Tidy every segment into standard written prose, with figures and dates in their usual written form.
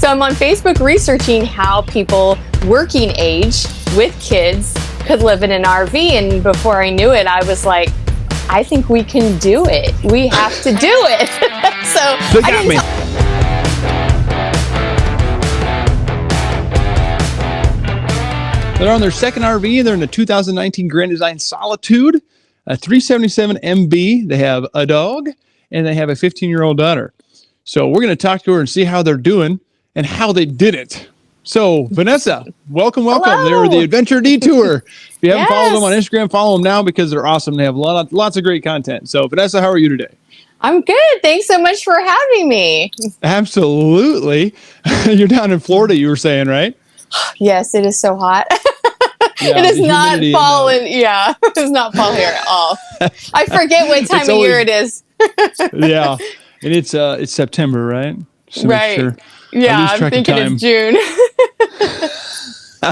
So I'm on Facebook researching how people working age with kids could live in an RV. And before I knew it, I was like, I think we can do it. We have to do it. So they got me. They're on their second RV. They're in the 2019 Grand Design Solitude, a 377 MB. They have a dog and they have a 15-year-old daughter. So we're going to talk to her and see how they're doing and how they did it. So Vanessa, welcome. Hello. They're the Adventure Detour. If you haven't followed them on Instagram, follow them now because they're awesome. They have lots of great content. So Vanessa, how are you today? I'm good. Thanks so much for having me. Absolutely. You're down in Florida, you were saying, right? Yes, it is so hot. Yeah, it is not fall it's not fall here at all. I forget what time of year it is. Yeah. And it's September, right? So right. Sure. Yeah, I'm thinking it's June.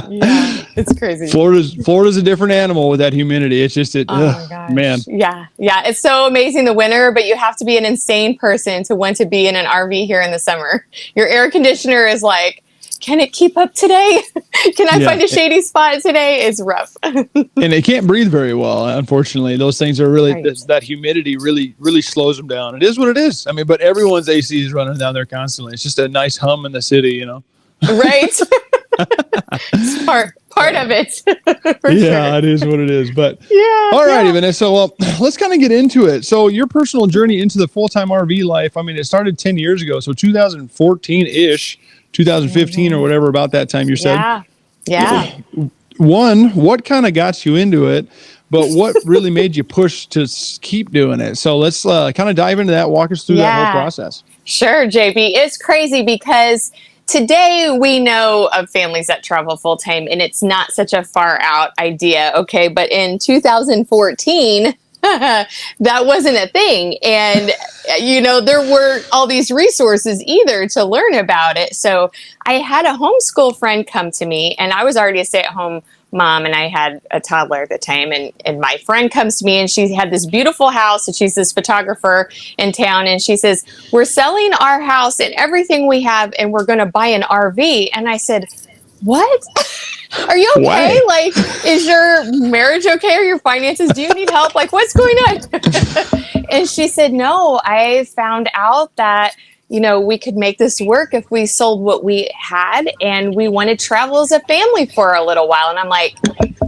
Yeah, it's crazy. Florida's a different animal with that humidity. It's just my gosh. Man. Yeah, it's so amazing the winter, but you have to be an insane person to want to be in an RV here in the summer. Your air conditioner is like, can it keep up today? Can I find a shady spot today? It's rough. And they can't breathe very well, unfortunately. Those things are really, that humidity really slows them down. It is what it is. I mean, but everyone's AC is running down there constantly. It's just a nice hum in the city, you know? Right. It's part of it. Yeah, it is what it is. But all righty, Vanessa. Well, let's kind of get into it. So your personal journey into the full-time RV life, I mean, it started 10 years ago. So 2014-ish. 2015 or whatever, about that time you said. Yeah. One, what kind of got you into it, but what really made you push to keep doing it? So let's kind of dive into that. Walk us through that whole process. Sure, JB. It's crazy because today we know of families that travel full time and it's not such a far out idea. Okay. But in 2014, that wasn't a thing. And, there weren't all these resources either to learn about it. So I had a homeschool friend come to me, and I was already a stay-at-home mom, and I had a toddler at the time. And my friend comes to me, and she had this beautiful house, and she's this photographer in town. And she says, we're selling our house and everything we have, and we're going to buy an RV. And I said, what? Are you okay? Why? Like, is your marriage okay? Or your finances? Do you need help? Like, what's going on? And she said, no, I found out that, we could make this work if we sold what we had, and we want to travel as a family for a little while. And I'm like,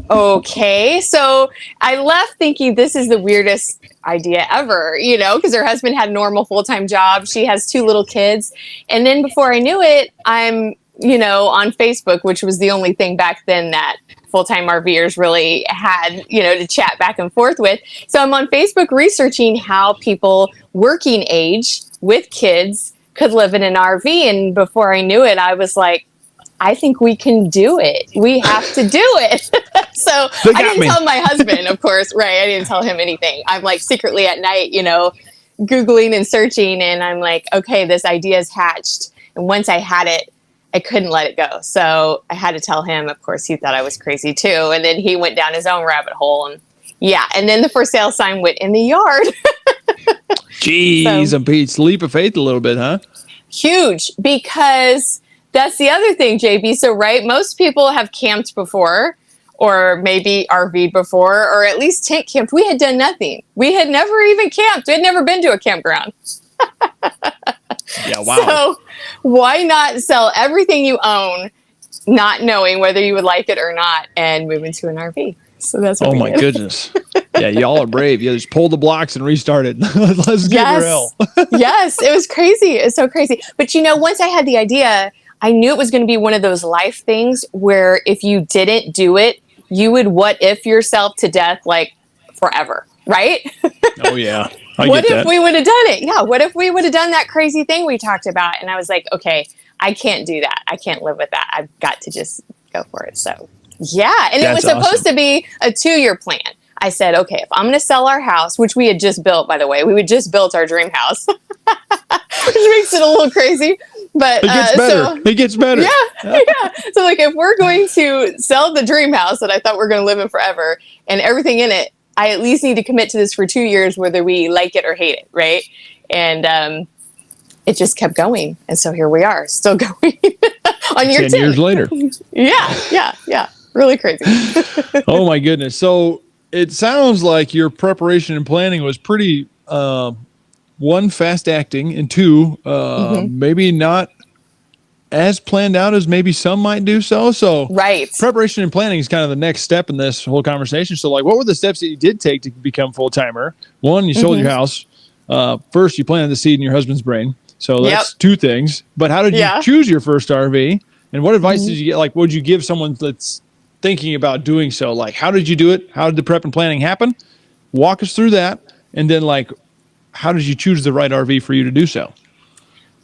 okay. So I left thinking this is the weirdest idea ever, because her husband had a normal full-time job. She has 2 little kids. And then before I knew it, I'm on Facebook, which was the only thing back then that full-time RVers really had, to chat back and forth with. So I'm on Facebook researching how people working age with kids could live in an RV. And before I knew it, I was like, I think we can do it. We have to do it. So I didn't tell my husband, of course, right? I didn't tell him anything. I'm like secretly at night, Googling and searching. And I'm like, okay, this idea is hatched. And once I had it, I couldn't let it go. So I had to tell him. Of course, he thought I was crazy too. And then he went down his own rabbit hole. And and then the for sale sign went in the yard. Jeez, it's a leap of faith a little bit, huh? Huge, because that's the other thing, JB. So, right, most people have camped before, or maybe RV'd before, or at least tent camped. We had done nothing. We had never even camped. We had never been to a campground. Yeah, wow. So why not sell everything you own, not knowing whether you would like it or not, and move into an RV? So that's what we did. Goodness. Yeah, y'all are brave. You just pull the blocks and restart it. Let's give her hell. Yes, it was crazy. It's so crazy. But once I had the idea, I knew it was going to be one of those life things where if you didn't do it, you would what if yourself to death like forever, right? Oh, yeah. What if we would have done it? Yeah. What if we would have done that crazy thing we talked about? And I was like, okay, I can't do that. I can't live with that. I've got to just go for it. So, yeah. And it was supposed to be a 2-year plan. I said, okay, if I'm going to sell our house, which we had just built, by the way, we had just built our dream house, which makes it a little crazy. But it gets better. It gets better. Yeah. So like, if we're going to sell the dream house that I thought we were going to live in forever and everything in it, I at least need to commit to this for 2 years, whether we like it or hate it. Right. And it just kept going. And so here we are, still going on year 10. 10 years later. Yeah. Really crazy. Oh my goodness. So it sounds like your preparation and planning was pretty, one, fast acting, and two, maybe not as planned out as maybe some might do so. So Right. preparation and planning is kind of the next step in this whole conversation. So like, what were the steps that you did take to become full-timer? One, you sold your house. First, you planted the seed in your husband's brain. So that's two things. But how did you choose your first RV? And what advice did you get? Like, what would you give someone that's thinking about doing so? Like, how did you do it? How did the prep and planning happen? Walk us through that. And then, like, how did you choose the right RV for you to do so?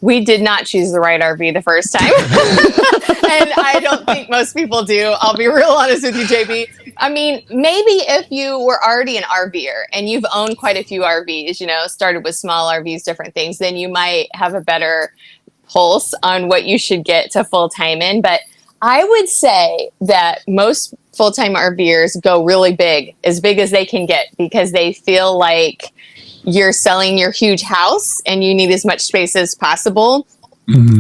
We did not choose the right RV the first time. And I don't think most people do. I'll be real honest with you, JB. I mean, maybe if you were already an RVer and you've owned quite a few RVs, you know, started with small RVs, different things, then you might have a better pulse on what you should get to full-time in. But I would say that most full-time RVers go really big as they can get, because they feel like you're selling your huge house and you need as much space as possible.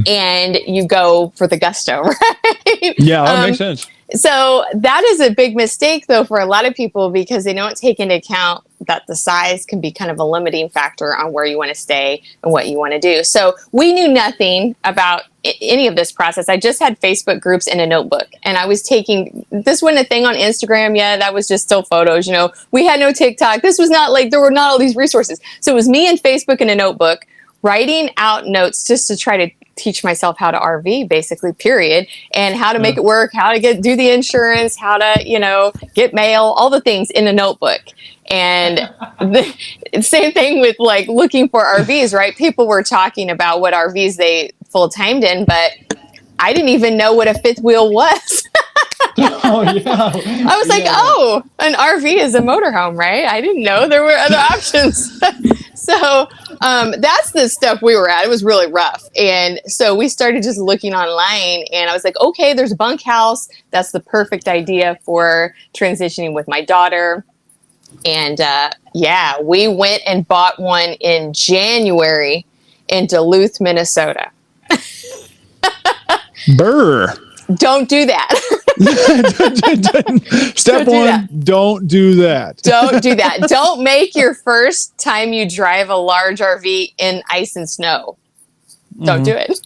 And you go for the gusto, right? Yeah, that makes sense. So that is a big mistake, though, for a lot of people, because they don't take into account that the size can be kind of a limiting factor on where you want to stay and what you want to do. So we knew nothing about any of this process. I just had Facebook groups and a notebook, and I was taking, this wasn't a thing on Instagram yet. That was just still photos. You know, we had no TikTok. This was not like, there were not all these resources. So it was me and Facebook and a notebook, writing out notes just to try to teach myself how to RV, basically, period, and how to make it work, how to do the insurance, how to, you know, get mail, all the things in a notebook. And the same thing with like looking for RVs, right? People were talking about what RVs they full-timed in, but I didn't even know what a fifth wheel was. I was like, oh, an RV is a motorhome, right? I didn't know there were other options. So that's the stuff we were at. It was really rough. And so we started just looking online, and I was like, okay, there's a bunkhouse. That's the perfect idea for transitioning with my daughter. And we went and bought one in January in Duluth, Minnesota. Burr. Don't do that. Step one, don't do that. Don't do that. Don't make your first time you drive a large RV in ice and snow. Don't do it.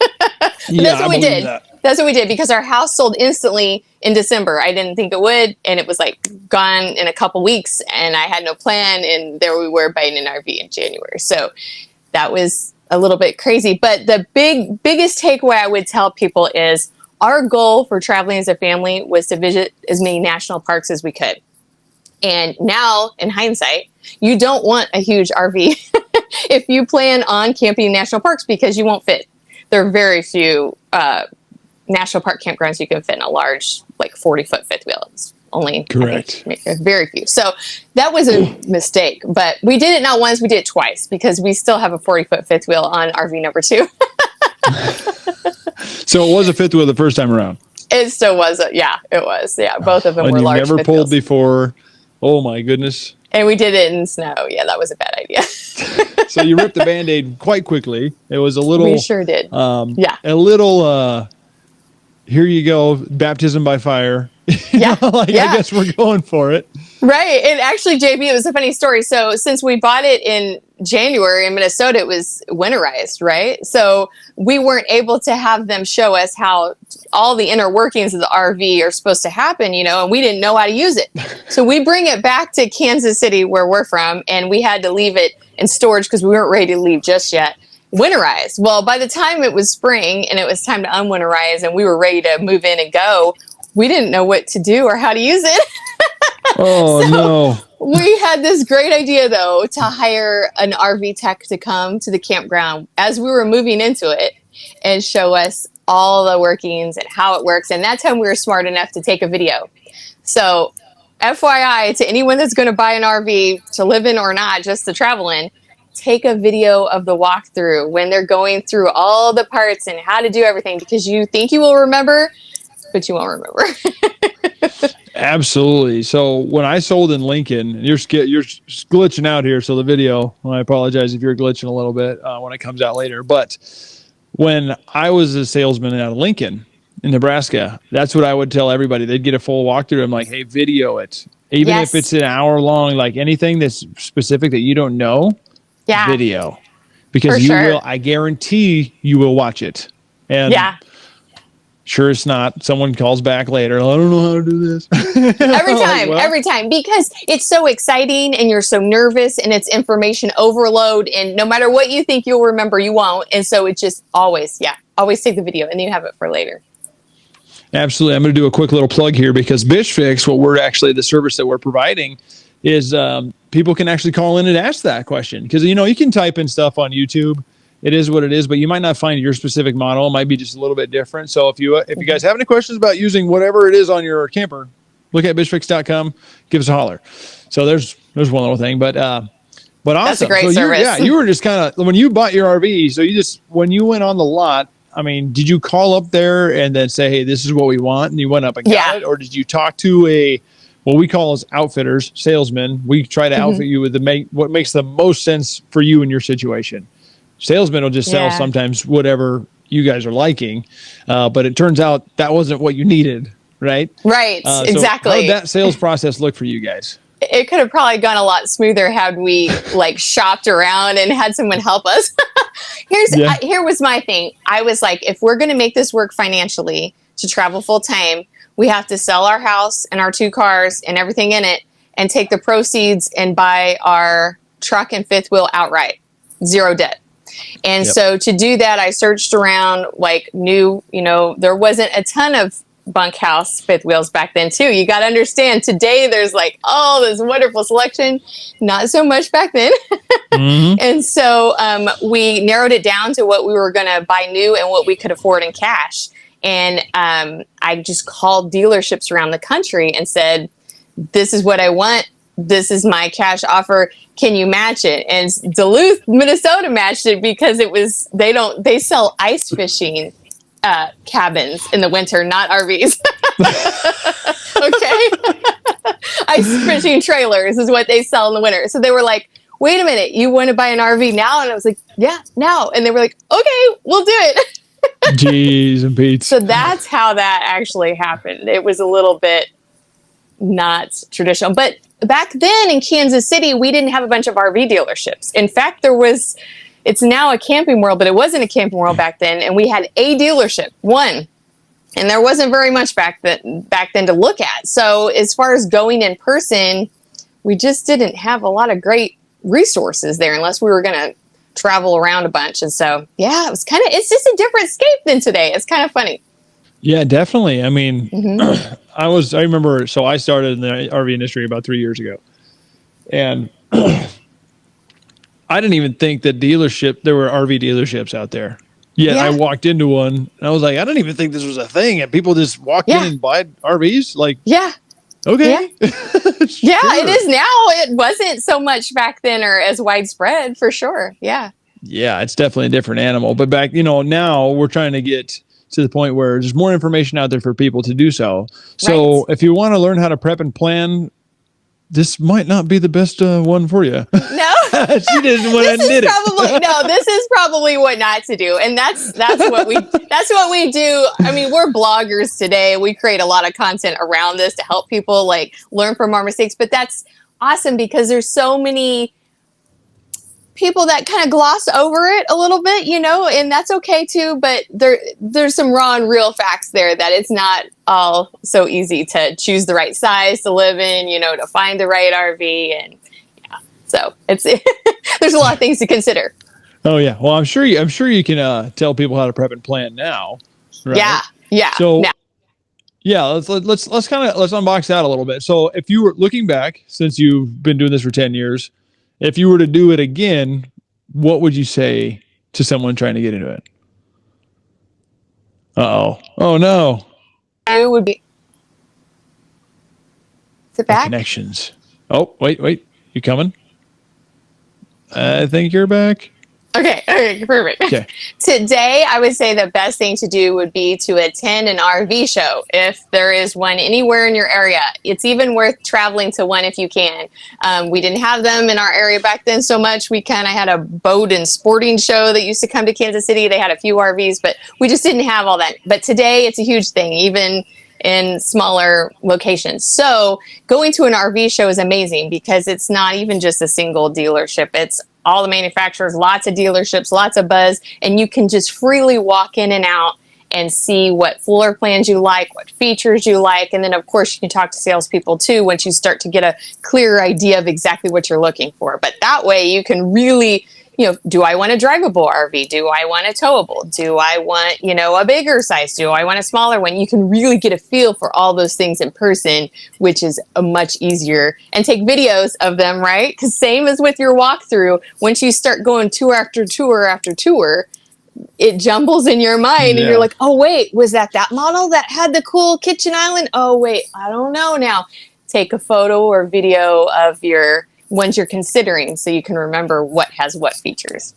That's what we did. That's what we did, because our house sold instantly in December. I didn't think it would, and it was like gone in a couple weeks, and I had no plan, and there we were buying an RV in January. So that was a little bit crazy. But the biggest takeaway I would tell people is our goal for traveling as a family was to visit as many national parks as we could. And now, in hindsight, you don't want a huge RV if you plan on camping in national parks, because you won't fit. There are very few national park campgrounds you can fit in a large, like 40-foot fifth wheel. It's only, correct. I think, very few. So that was a mistake. But we did it not once, we did it twice, because we still have a 40-foot fifth wheel on RV number 2. So it was a fifth wheel the first time around. It still was. It was. Yeah, both of them were large. Never pulled before. Oh my goodness. And we did it in snow. Yeah, that was a bad idea. So you ripped the Band-Aid quite quickly. It was a little. We sure did. A little. Here you go, baptism by fire. I guess we're going for it. Right. And actually, JB, it was a funny story. So since we bought it in January in Minnesota, it was winterized, right? So we weren't able to have them show us how all the inner workings of the RV are supposed to happen, you know, and we didn't know how to use it. So we bring it back to Kansas City, where we're from, and we had to leave it in storage because we weren't ready to leave just yet. Winterized. Well, by the time it was spring and it was time to unwinterize and we were ready to move in and go, we didn't know what to do or how to use it. Oh, no. We had this great idea, though, to hire an RV tech to come to the campground as we were moving into it and show us all the workings and how it works. And that time we were smart enough to take a video. So FYI, to anyone that's going to buy an RV to live in or not, just to travel in, take a video of the walkthrough when they're going through all the parts and how to do everything, because you think you will remember, but you won't remember. Absolutely. So when I sold in Lincoln, you're glitching out here. So the video, well, I apologize if you're glitching a little bit when it comes out later. But when I was a salesman out of Lincoln in Nebraska, that's what I would tell everybody. They'd get a full walkthrough. I'm like, hey, video it. Even if it's an hour long, like anything that's specific that you don't know, video. Because you will, I guarantee you will watch it. And sure it's not. Someone calls back later. I don't know how to do this. Every time, because it's so exciting and you're so nervous and it's information overload. And no matter what you think you'll remember, you won't. And so it's just always take the video and you have it for later. Absolutely. I'm going to do a quick little plug here because BishFix, what we're actually, the service that we're providing is people can actually call in and ask that question. Because, you know, you can type in stuff on YouTube. It is what it is, but you might not find your specific model. It might be just a little bit different. So if you guys have any questions about using whatever it is on your camper, look at bishfix.com, give us a holler. So there's one little thing, but awesome. That's a great service. You were just kind of, when you bought your RV, so when you went on the lot, I mean, did you call up there and then say, hey, this is what we want, and you went up and got it? Or did you talk to what we call as outfitters, salesmen? We try to outfit you with what makes the most sense for you in your situation. Salesmen will just sell sometimes whatever you guys are liking, but it turns out that wasn't what you needed, right? Right, exactly. So how did that sales process look for you guys? It could have probably gone a lot smoother had we shopped around and had someone help us. Here was my thing. I was like, if we're going to make this work financially to travel full time, we have to sell our house and our 2 cars and everything in it and take the proceeds and buy our truck and 5th wheel outright, 0 debt. And so to do that, I searched around, there wasn't a ton of bunkhouse 5th wheels back then too. You got to understand, today there's this wonderful selection, not so much back then. And so we narrowed it down to what we were going to buy new and what we could afford in cash. And I just called dealerships around the country and said, this is what I want. This is my cash offer. Can you match it? And Duluth, Minnesota matched it because they sell ice fishing cabins in the winter, not RVs. Okay. Ice fishing trailers is what they sell in the winter. So they were like, wait a minute, you want to buy an RV now? And I was like, yeah, now. And they were like, okay, we'll do it. Jeez and Pete. So that's how that actually happened. It was a little bit not traditional. But back then in Kansas City, we didn't have a bunch of RV dealerships. In fact, it's now a Camping World, but it wasn't a Camping World back then. And we had a dealership, one. And there wasn't very much back then to look at. So as far as going in person, we just didn't have a lot of great resources there unless we were going to travel around a bunch. And so, it's just a different scape than today. It's kind of funny. Yeah, definitely. I mean, I remember, so I started in the RV industry about 3 years ago. And I didn't even think that there were RV dealerships out there. Yeah, I walked into one and I was like, I didn't even think this was a thing. And people just walk in and buy RVs. Like, okay. Yeah. Sure. It is now. It wasn't so much back then or as widespread for sure. Yeah. Yeah, it's definitely a different animal. But back, now we're trying to get to the point where there's more information out there for people to do so. So if you want to learn how to prep and plan, this might not be the best one for you. No. She didn't want to admit it. This is probably what not to do. And that's what we do. I mean, we're bloggers today. We create a lot of content around this to help people learn from our mistakes. But that's awesome because there's so many people that kind of gloss over it a little bit, and that's okay too. But there's some raw and real facts there that it's not all so easy to choose the right size to live in, to find the right RV. And so it's, there's a lot of things to consider. Oh yeah. Well, I'm sure you can tell people how to prep and plan now. Right? Yeah. So let's unbox that a little bit. So if you were looking back, since you've been doing this for 10 years, if you were to do it again, what would you say to someone trying to get into it? Uh-oh. Oh, no. It would be... Is it back? Connections. Oh, wait. You coming? I think you're back. Okay, perfect. Okay. Today, I would say the best thing to do would be to attend an RV show if there is one anywhere in your area. It's even worth traveling to one if you can. We didn't have them in our area back then so much. We kind of had a boat and sporting show that used to come to Kansas City. They had a few RVs, but we just didn't have all that. But today, it's a huge thing, even in smaller locations. So going to an RV show is amazing because it's not even just a single dealership. It's all the manufacturers, lots of dealerships, lots of buzz, and you can just freely walk in and out and see what floor plans you like, what features you like, and then of course you can talk to salespeople too once you start to get a clearer idea of exactly what you're looking for. But that way you can really, do I want a drivable RV? Do I want a towable? Do I want, a bigger size? Do I want a smaller one? You can really get a feel for all those things in person, which is a much easier, and take videos of them, right? Because same as with your walkthrough, once you start going tour after tour after tour, it jumbles in your mind and you're like, oh, wait, was that model that had the cool kitchen island? Oh, wait, I don't know now. Take a photo or video of your ones you're considering so you can remember what has what features.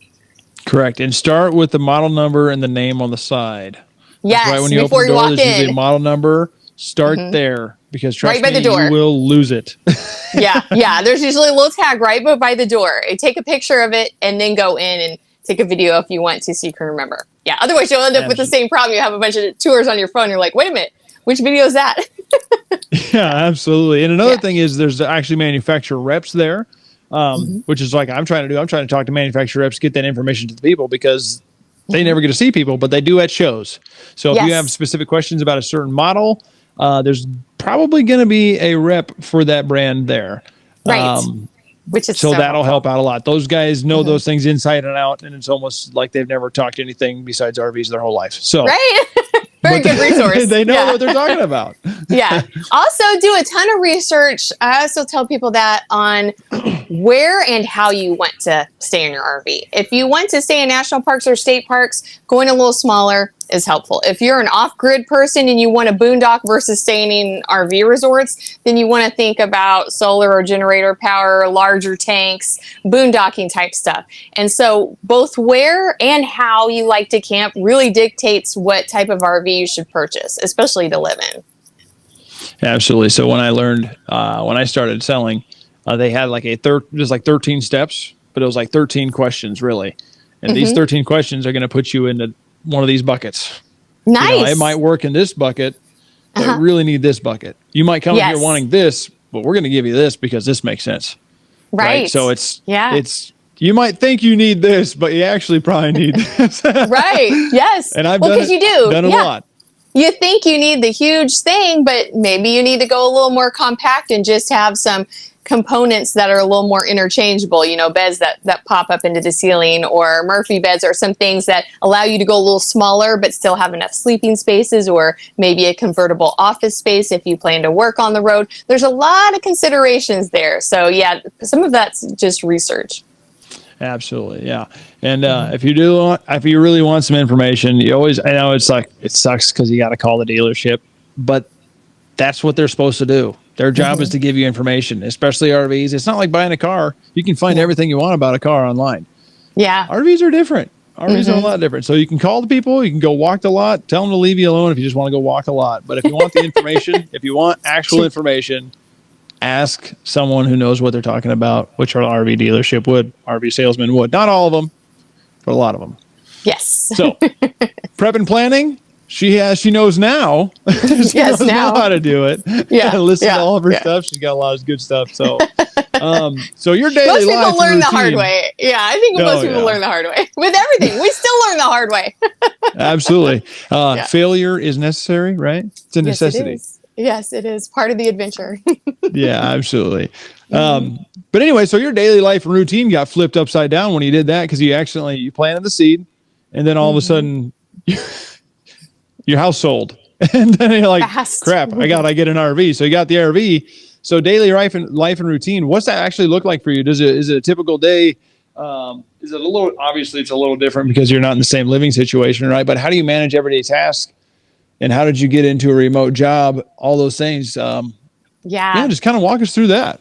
Correct. And start with the model number and the name on the side. Yes, right when you before open the door, you walk there's usually a in. model number. Start there because trust Right by me, the door. you will lose it. Yeah. There's usually a little tag right by the door. Take a picture of it and then go in and take a video if you want to so you can remember. Yeah, otherwise you'll end up with the same problem. You have a bunch of tours on your phone. You're like, wait a minute, which video is that? Yeah, absolutely. And another thing is there's actually manufacturer reps there. Which is like I'm trying to do. I'm trying to talk to manufacturer reps, get that information to the people because they never get to see people, but they do at shows. So if you have specific questions about a certain model, there's probably going to be a rep for that brand there. Right. Which is so that'll help out a lot. Those guys know those things inside and out, and it's almost like they've never talked anything besides RVs their whole life. So right. Very good resource. They know what they're talking about. Yeah. Also do a ton of research. I also tell people that on where and how you want to stay in your RV. If you want to stay in national parks or state parks, going a little smaller is helpful. If you're an off-grid person and you want a boondock versus staying in RV resorts, then you want to think about solar or generator power, larger tanks, boondocking type stuff. And so both where and how you like to camp really dictates what type of RV you should purchase, especially to live in. Absolutely. So when I learned, when I started selling, they had like just like 13 steps, but it was like 13 questions really. And these 13 questions are going to put you into one of these buckets. Nice. It might work in this bucket, but you really need this bucket. You might come in here wanting this, but we're going to give you this because this makes sense. Right. So it's you might think you need this, but you actually probably need this. Right. Yes. And I've done it a lot. You think you need the huge thing, but maybe you need to go a little more compact and just have some components that are a little more interchangeable, beds that pop up into the ceiling, or Murphy beds, or some things that allow you to go a little smaller but still have enough sleeping spaces, or maybe a convertible office space if you plan to work on the road. There's a lot of considerations there. So some of that's just research. Absolutely. Yeah. And if you really want some information, I know it's like, it sucks because you got to call the dealership, but that's what they're supposed to do. Their job is to give you information, especially RVs. It's not like buying a car. You can find everything you want about a car online. Yeah. RVs are different. RVs are a lot different. So you can call the people, you can go walk the lot, tell them to leave you alone if you just want to go walk the lot. But if you want the information, if you want actual information, ask someone who knows what they're talking about, which our RV dealership would, RV salesman would. Not all of them, but a lot of them. Yes. So prep and planning. She knows now. She knows now how to do it. Yeah. Listen to all of her stuff. She's got a lot of good stuff. So, so your daily life. Most people learn the hard way. Yeah, I think most people learn the hard way. With everything, we still learn the hard way. Absolutely. Failure is necessary, right? It's a necessity. Yes, it is part of the adventure. Yeah, absolutely. But anyway, so your daily life and routine got flipped upside down when you did that because you planted the seed, and then all of a sudden. Your house sold. And then you're like, crap, I got to get an RV. So you got the RV. So daily life and routine, what's that actually look like for you? Is it a typical day? Is it obviously it's a little different because you're not in the same living situation, right? But how do you manage everyday tasks? And how did you get into a remote job? All those things. Just kind of walk us through that.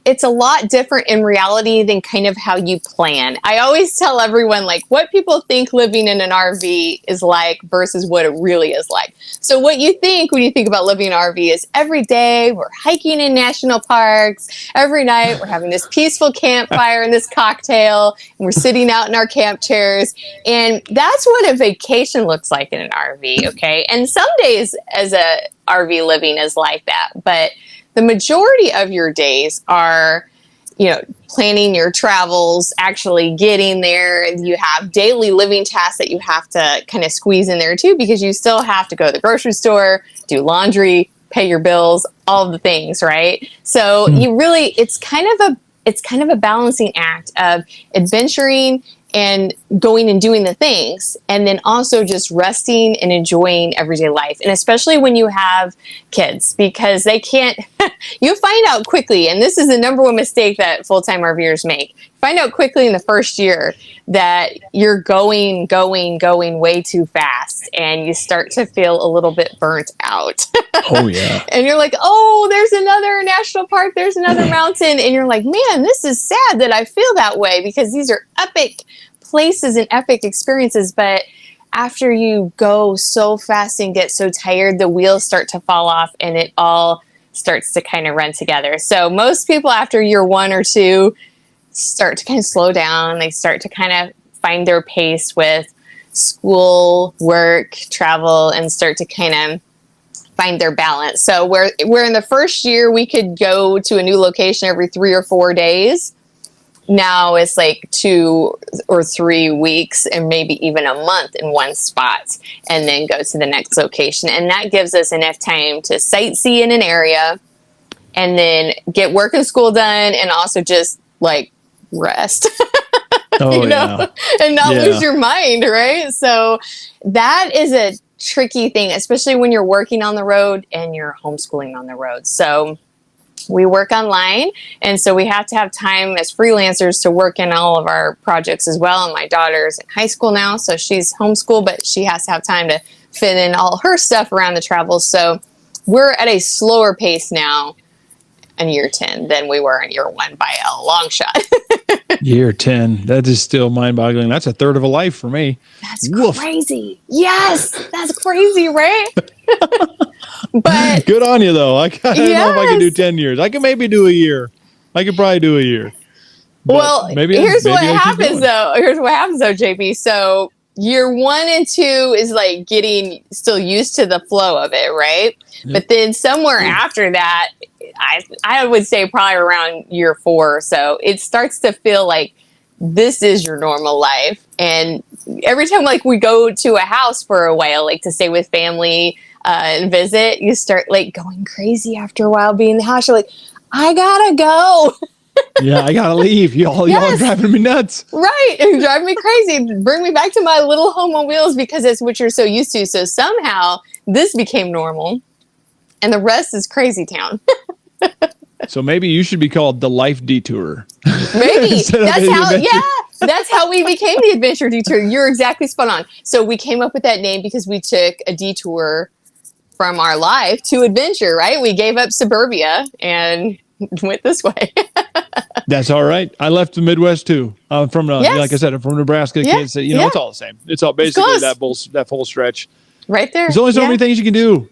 it's a lot different in reality than kind of how you plan. I always tell everyone like what people think living in an RV is like versus what it really is like. So what you think when you think about living in an RV is every day we're hiking in national parks, every night we're having this peaceful campfire and this cocktail, and we're sitting out in our camp chairs. And that's what a vacation looks like in an RV, okay? And some days as a RV living is like that, but the majority of your days are, planning your travels, actually getting there. You have daily living tasks that you have to kind of squeeze in there too, because you still have to go to the grocery store, do laundry, pay your bills, all of the things, right? So it's kind of a balancing act of adventuring and going and doing the things, and then also just resting and enjoying everyday life. And especially when you have kids, because they can't, you find out quickly, and this is the number one mistake that full-time RVers make. Find out quickly in the first year that you're going way too fast, and you start to feel a little bit burnt out. Oh, yeah. And you're like, oh, there's another national park, there's another mountain. And you're like, man, this is sad that I feel that way, because these are epic places and epic experiences. But after you go so fast and get so tired, the wheels start to fall off and it all starts to kind of run together. So most people after year 1 or 2 start to kind of slow down. They start to kind of find their pace with school, work, travel, and start to kind of find their balance. So where in the first year we could go to a new location every 3 or 4 days, now it's like 2 or 3 weeks and maybe even a month in one spot, and then go to the next location. And that gives us enough time to sightsee in an area and then get work and school done, and also just like rest. Oh, yeah. And not lose your mind, right? So that is a tricky thing, especially when you're working on the road and you're homeschooling on the road. So we work online, and so we have to have time as freelancers to work in all of our projects as well. And my daughter's in high school now, so she's homeschooled, but she has to have time to fit in all her stuff around the travel. So we're at a slower pace now in year 10 than we were in year 1 by a long shot. Year 10, that is still mind-boggling. That's a third of a life for me. That's crazy. Yes, that's crazy, right? But good on you, though. I don't know if I can do 10 years. I can maybe do a year. I could probably do a year. But well, here's what happens, though. Here's what happens, though, JP. So year 1 and 2 is like getting still used to the flow of it, right? Yep. But then somewhere after that, I would say probably around year 4 or so, it starts to feel like this is your normal life. And every time like we go to a house for a while, like to stay with family and visit, you start like going crazy after a while being in the house. You're like, I gotta go. Yeah, I gotta leave. Y'all are driving me nuts. Right. You're driving me crazy. Bring me back to my little home on wheels, because it's what you're so used to. So somehow this became normal, and the rest is crazy town. So maybe you should be called the Life Detour. Maybe. That's how we became the Adventure Detour. You're exactly spot on. So we came up with that name because we took a detour from our life to adventure, right? We gave up suburbia and went this way. That's all right. I left the Midwest too. From like I said, I'm from Nebraska. Kids, it's all the same. It's all basically that full stretch. Right there. There's only so many things you can do,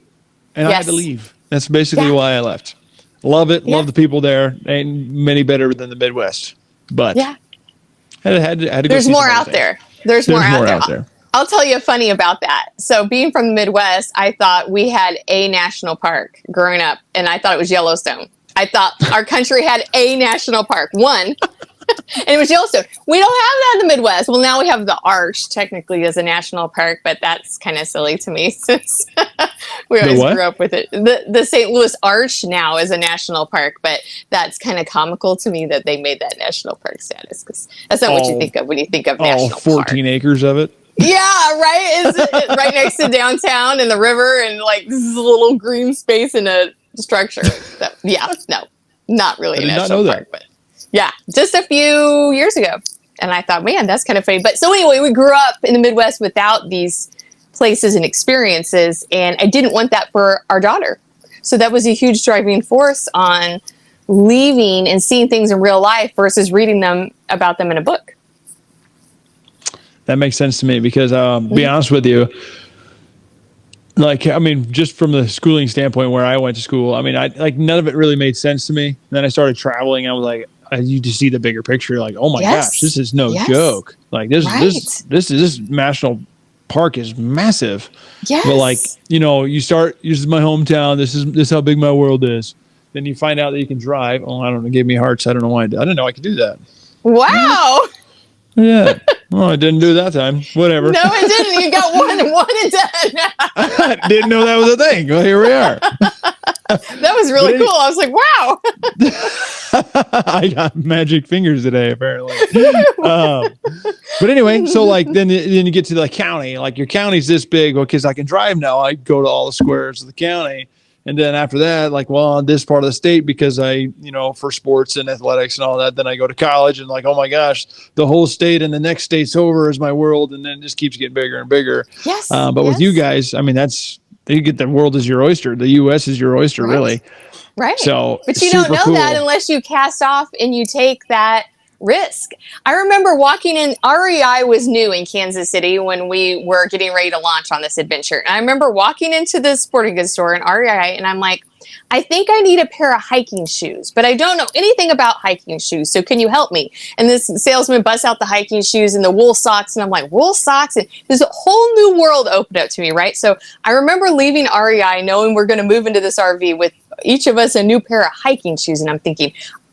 and I had to leave. That's basically why I left. Love it. Love the people there. Ain't many better than the Midwest, but had to go. There's more out there. There's more out there. I'll tell you funny about that. So being from the Midwest, I thought we had a national park growing up, and I thought it was Yellowstone. I thought our country had a national park, one, and it was Yellowstone. We don't have that in the Midwest. Well, now we have the Arch, technically, as a national park, but that's kind of silly to me since we always grew up with it. The St. Louis Arch now is a national park, but that's kind of comical to me that they made that national park status, because that's not what you think of when you think of national park. All 14 acres of it. Yeah, right. It's right next to downtown and the river, and like this is a little green space in a structure. So, no, not really a national park, but just a few years ago. And I thought, man, that's kind of funny. But so anyway, we grew up in the Midwest without these places and experiences, and I didn't want that for our daughter. So that was a huge driving force on leaving and seeing things in real life versus reading about them in a book. That makes sense to me because, be honest with you, like, I mean, just from the schooling standpoint where I went to school, I mean, none of it really made sense to me. And then I started traveling. I was like, you just see the bigger picture. Like, oh my gosh, this is no joke. Like this national park is massive. Yes. But like, you start, this is my hometown. This is how big my world is. Then you find out that you can drive. Oh, I don't know. It gave me hearts. I don't know why. I didn't know I could do that. Wow. Yeah. Well, I didn't do that time. Whatever. No, it didn't. You got one and done. I didn't know that was a thing. Well, here we are. That was really cool. I was like, wow. I got magic fingers today, apparently. But anyway, so like then you get to the county. Like your county's this big. Well, because I can drive now, I go to all the squares of the county. And then after that, like, well, on this part of the state, because I, for sports and athletics and all that, then I go to college and like, oh my gosh, the whole state and the next state's over is my world. And then it just keeps getting bigger and bigger. Yes. But with you guys, I mean, you get the world is your oyster. The U.S. is your oyster, really. Right. So, but you don't know that unless you cast off and you take that risk. I remember walking in, REI was new in Kansas City when we were getting ready to launch on this adventure. And I remember walking into the sporting goods store in REI and I'm like, I think I need a pair of hiking shoes, but I don't know anything about hiking shoes. So can you help me? And this salesman busts out the hiking shoes and the wool socks. And I'm like, wool socks? And there's a whole new world opened up to me, right? So I remember leaving REI knowing we're going to move into this RV with each of us a new pair of hiking shoes. And I'm thinking,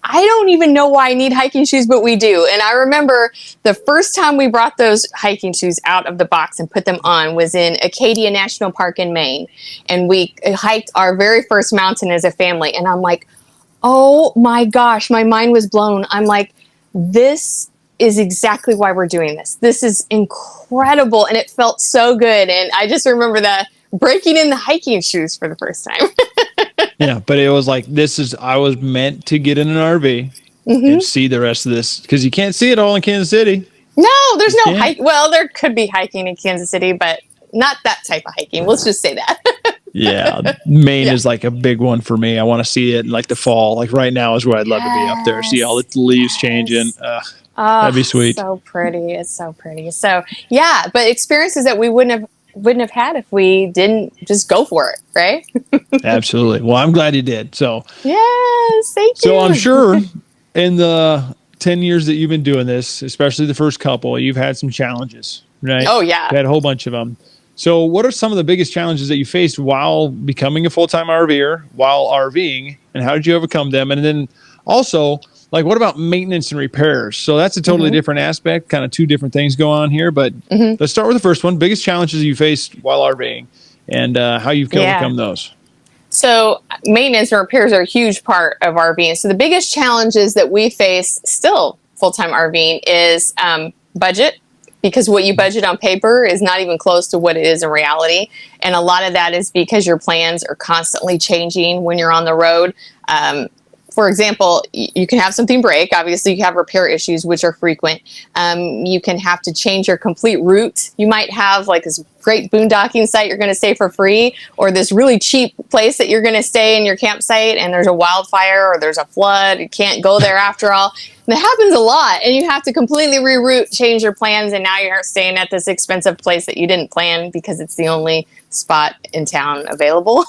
I don't even know why I need hiking shoes, but we do. And I remember the first time we brought those hiking shoes out of the box and put them on was in Acadia National Park in Maine. And we hiked our very first mountain as a family. And I'm like, oh my gosh, my mind was blown. I'm like, this is exactly why we're doing this. This is incredible. And it felt so good. And I just remember that breaking in the hiking shoes for the first time. Yeah, but it was like, I was meant to get in an RV and see the rest of this because you can't see it all in Kansas City. No, there's no hike. Well, there could be hiking in Kansas City, but not that type of hiking. Let's just say that. Yeah, Maine is like a big one for me. I want to see it in like the fall. Like right now is where I'd love to be up there, see all the leaves changing. That'd be sweet. So pretty. It's so pretty. So yeah, but experiences that we wouldn't have had if we didn't just go for it, right? Absolutely. Well, I'm glad you did. So yes, thank you. So I'm sure in the 10 years that you've been doing this, especially the first couple, you've had some challenges, right? Oh yeah. You've had a whole bunch of them. So what are some of the biggest challenges that you faced while becoming a full-time RVer, while RVing, and how did you overcome them? And then also, like, what about maintenance and repairs? So that's a totally different aspect, kind of two different things going on here. But let's start with the first one. Biggest challenges you faced while RVing and how you've overcome those. So maintenance and repairs are a huge part of RVing. So the biggest challenges that we face still full-time RVing is budget, because what you budget on paper is not even close to what it is in reality. And a lot of that is because your plans are constantly changing when you're on the road. For example, you can have something break. Obviously, you have repair issues, which are frequent. You can have to change your complete route. You might have like this great boondocking site you're going to stay for free, or this really cheap place that you're going to stay in your campsite, and there's a wildfire or there's a flood. You can't go there after all. And that happens a lot, and you have to completely reroute, change your plans, and now you're staying at this expensive place that you didn't plan because it's the only spot in town available.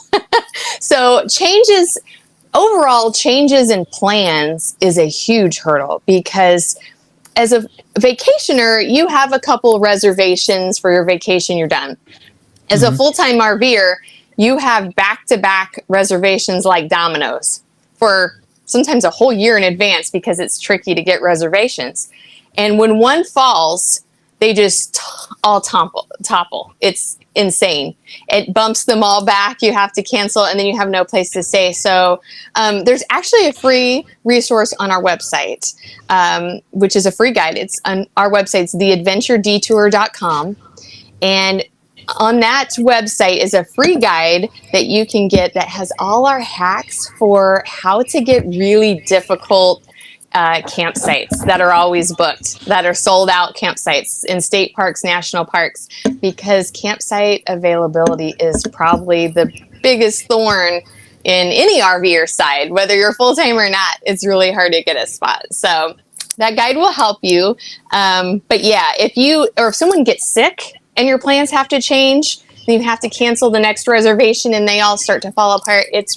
So overall changes in plans is a huge hurdle, because as a vacationer, you have a couple reservations for your vacation, you're done. As a full-time RVer, you have back-to-back reservations like dominoes for sometimes a whole year in advance, because it's tricky to get reservations. And when one falls, they just all topple. It's insane. It bumps them all back. You have to cancel, and then you have no place to stay. So there's actually a free resource on our website, which is a free guide. It's on our website's theadventuredetour.com. And on that website is a free guide that you can get that has all our hacks for how to get really difficult campsites that are always booked, that are sold out campsites in state parks, national parks, because campsite availability is probably the biggest thorn in any RVer side, whether you're full-time or not, it's really hard to get a spot. So that guide will help you. But yeah, if someone gets sick and your plans have to change, then you have to cancel the next reservation and they all start to fall apart. It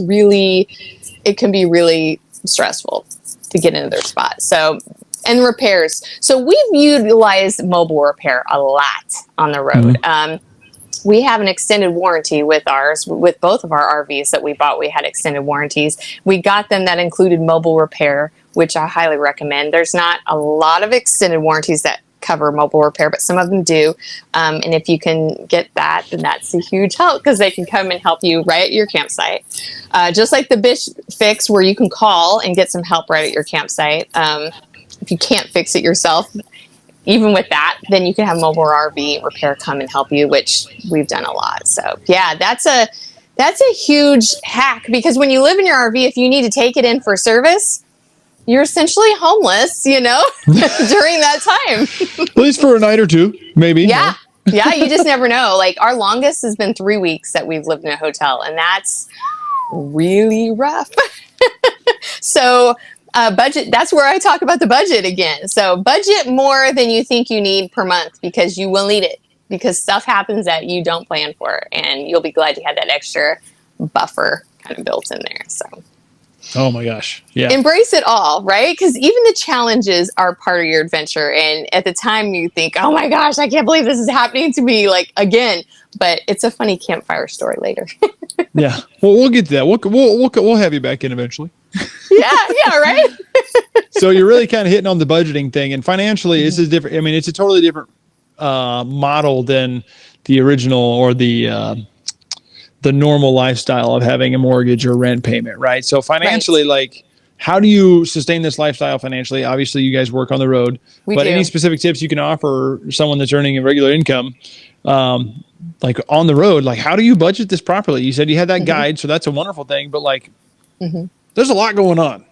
can be really stressful to get into their spot. So, and repairs. So we've utilized mobile repair a lot on the road. We have an extended warranty with ours. With both of our RVs that we bought, we had extended warranties. We got them that included mobile repair, which I highly recommend. There's not a lot of extended warranties that cover mobile repair, but some of them do. And if you can get that, then that's a huge help because they can come and help you right at your campsite. Just like the Bish Fix, where you can call and get some help right at your campsite. If you can't fix it yourself, even with that, then you can have mobile RV repair come and help you, which we've done a lot. So yeah, that's a huge hack, because when you live in your RV, if you need to take it in for service, you're essentially homeless, during that time. At least for a night or two, maybe. Yeah. Yeah. You just never know. Like, our longest has been 3 weeks that we've lived in a hotel, and that's really rough. So, budget, that's where I talk about the budget again. So budget more than you think you need per month, because you will need it, because stuff happens that you don't plan for, and you'll be glad you had that extra buffer kind of built in there. So, oh my gosh. Yeah. embrace it all, right? Because even the challenges are part of your adventure. And at the time you think, oh my gosh, I can't believe this is happening to me, like, again, but it's a funny campfire story later. Yeah. Well, we'll get to that. We'll have you back in eventually. Yeah, right? So you're really kind of hitting on the budgeting thing, and financially, this is different. I mean, it's a totally different model than the original or the normal lifestyle of having a mortgage or rent payment, right? So financially, like, how do you sustain this lifestyle financially? Obviously, you guys work on the road, but any specific tips you can offer someone that's earning a regular income, like on the road, like, how do you budget this properly? You said you had that guide, so that's a wonderful thing, but like, there's a lot going on.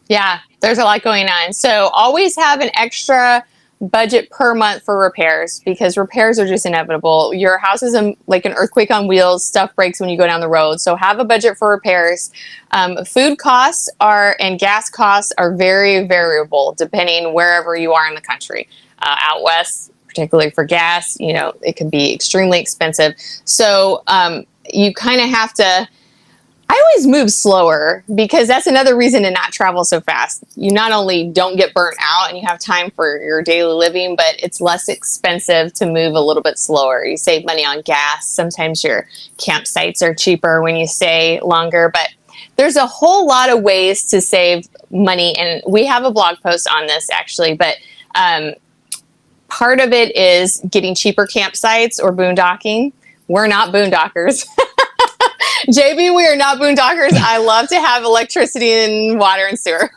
Yeah, there's a lot going on. So always have an extra budget per month for repairs, because repairs are just inevitable. Your house is like an earthquake on wheels. Stuff breaks when you go down the road. So have a budget for repairs. Food costs and gas costs are very variable depending wherever you are in the country. Out west, particularly for gas, it can be extremely expensive. So you kind of have to, I always move slower, because that's another reason to not travel so fast. You not only don't get burnt out and you have time for your daily living, but it's less expensive to move a little bit slower. You save money on gas. Sometimes your campsites are cheaper when you stay longer, but there's a whole lot of ways to save money. And we have a blog post on this actually, but part of it is getting cheaper campsites or boondocking. We're not boondockers. JB, we are not boondockers. I love to have electricity and water and sewer.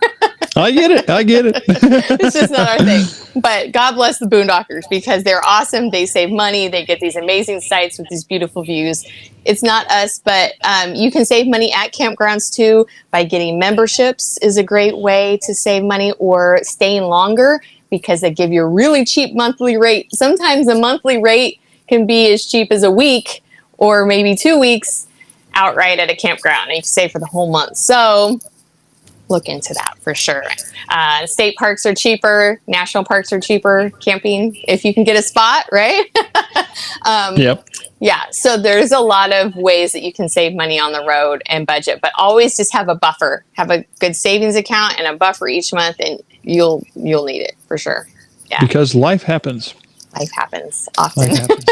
I get it. It's just not our thing. But God bless the boondockers, because they're awesome. They save money. They get these amazing sites with these beautiful views. It's not us, but you can save money at campgrounds too by getting memberships is a great way to save money, or staying longer, because they give you a really cheap monthly rate. Sometimes a monthly rate can be as cheap as a week or maybe 2 weeks outright at a campground, and you can stay for the whole month. So look into that for sure. State parks are cheaper. National parks are cheaper. Camping, if you can get a spot, right? Yep. Yeah. So there's a lot of ways that you can save money on the road and budget, but always just have a buffer. Have a good savings account and a buffer each month, and you'll need it for sure. Yeah. Because life happens. Life happens often. Life happens.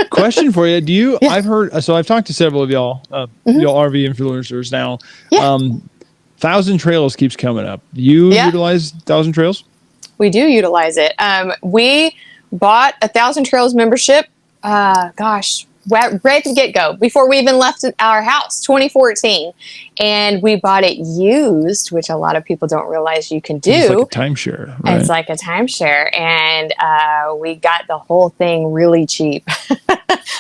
Question for you. I've heard, so I've talked to several of y'all, y'all RV influencers now. Yeah. Thousand Trails keeps coming up. You utilize Thousand Trails? We do utilize it. We bought a Thousand Trails membership, right at the get-go, before we even left our house, 2014. And we bought it used, which a lot of people don't realize you can do. It's like a timeshare, right? It's like a timeshare. And we got the whole thing really cheap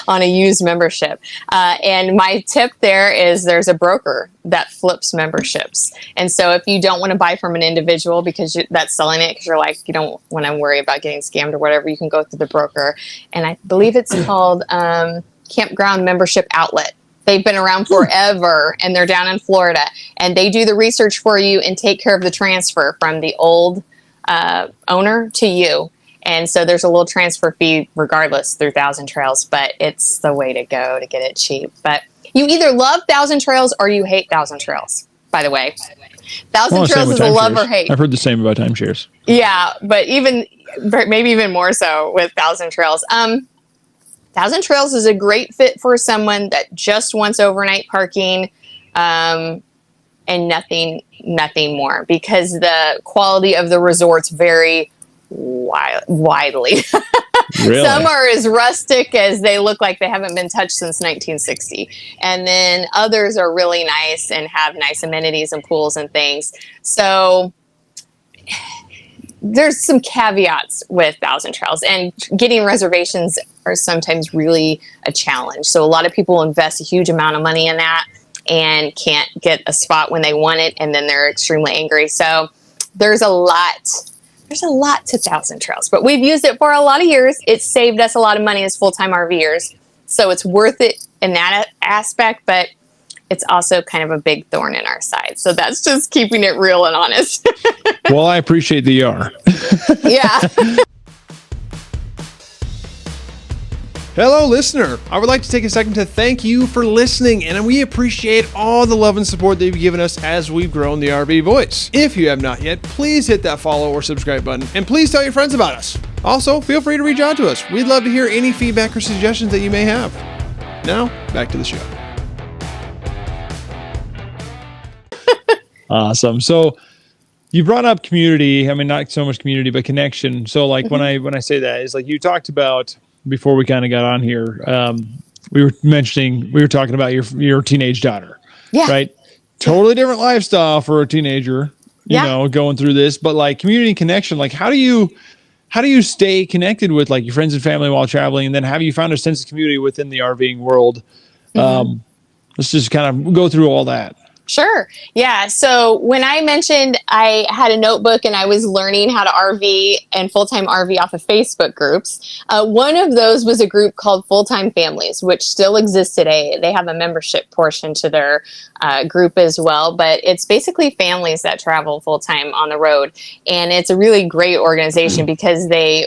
on a used membership. And my tip there is there's a broker that flips memberships. And so if you don't want to buy from an individual because that's selling it, because you're like, you don't want to worry about getting scammed or whatever, you can go through the broker. And I believe it's called Campground Membership Outlet. They've been around forever, and they're down in Florida, and they do the research for you and take care of the transfer from the old owner to you. And so there's a little transfer fee regardless through Thousand Trails, but it's the way to go to get it cheap. But you either love Thousand Trails or you hate Thousand Trails, by the way. Thousand Trails is a love or hate. I've heard the same about timeshares. Yeah, but maybe even more so with Thousand Trails. Thousand Trails is a great fit for someone that just wants overnight parking and nothing more, because the quality of the resorts vary widely. Really? Some are as rustic as they look like they haven't been touched since 1960. And then others are really nice and have nice amenities and pools and things. So there's some caveats with Thousand Trails, and getting reservations are sometimes really a challenge. So a lot of people invest a huge amount of money in that and can't get a spot when they want it, and then they're extremely angry. So there's a lot to Thousand Trails, but we've used it for a lot of years. It's saved us a lot of money as full-time RVers. So it's worth it in that aspect, but it's also kind of a big thorn in our side. So that's just keeping it real and honest. Well, I appreciate the ER. Yeah. Hello, listener. I would like to take a second to thank you for listening, and we appreciate all the love and support that you've given us as we've grown the RV Voice. If you have not yet, please hit that follow or subscribe button, and please tell your friends about us. Also, feel free to reach out to us. We'd love to hear any feedback or suggestions that you may have. Now, back to the show. Awesome. So you brought up community. I mean, not so much community, but connection. So like when I say that, is like you talked about before we kind of got on here, we were talking about your teenage daughter, right? Totally different lifestyle for a teenager, you know, going through this, but like community connection, like how do you stay connected with like your friends and family while traveling? And then have you found a sense of community within the RVing world? Let's just kind of go through all that. Sure. Yeah. So when I mentioned I had a notebook and I was learning how to RV and full-time RV off of Facebook groups, one of those was a group called Full-Time Families, which still exists today. They have a membership portion to their group as well, but it's basically families that travel full-time on the road. And it's a really great organization because they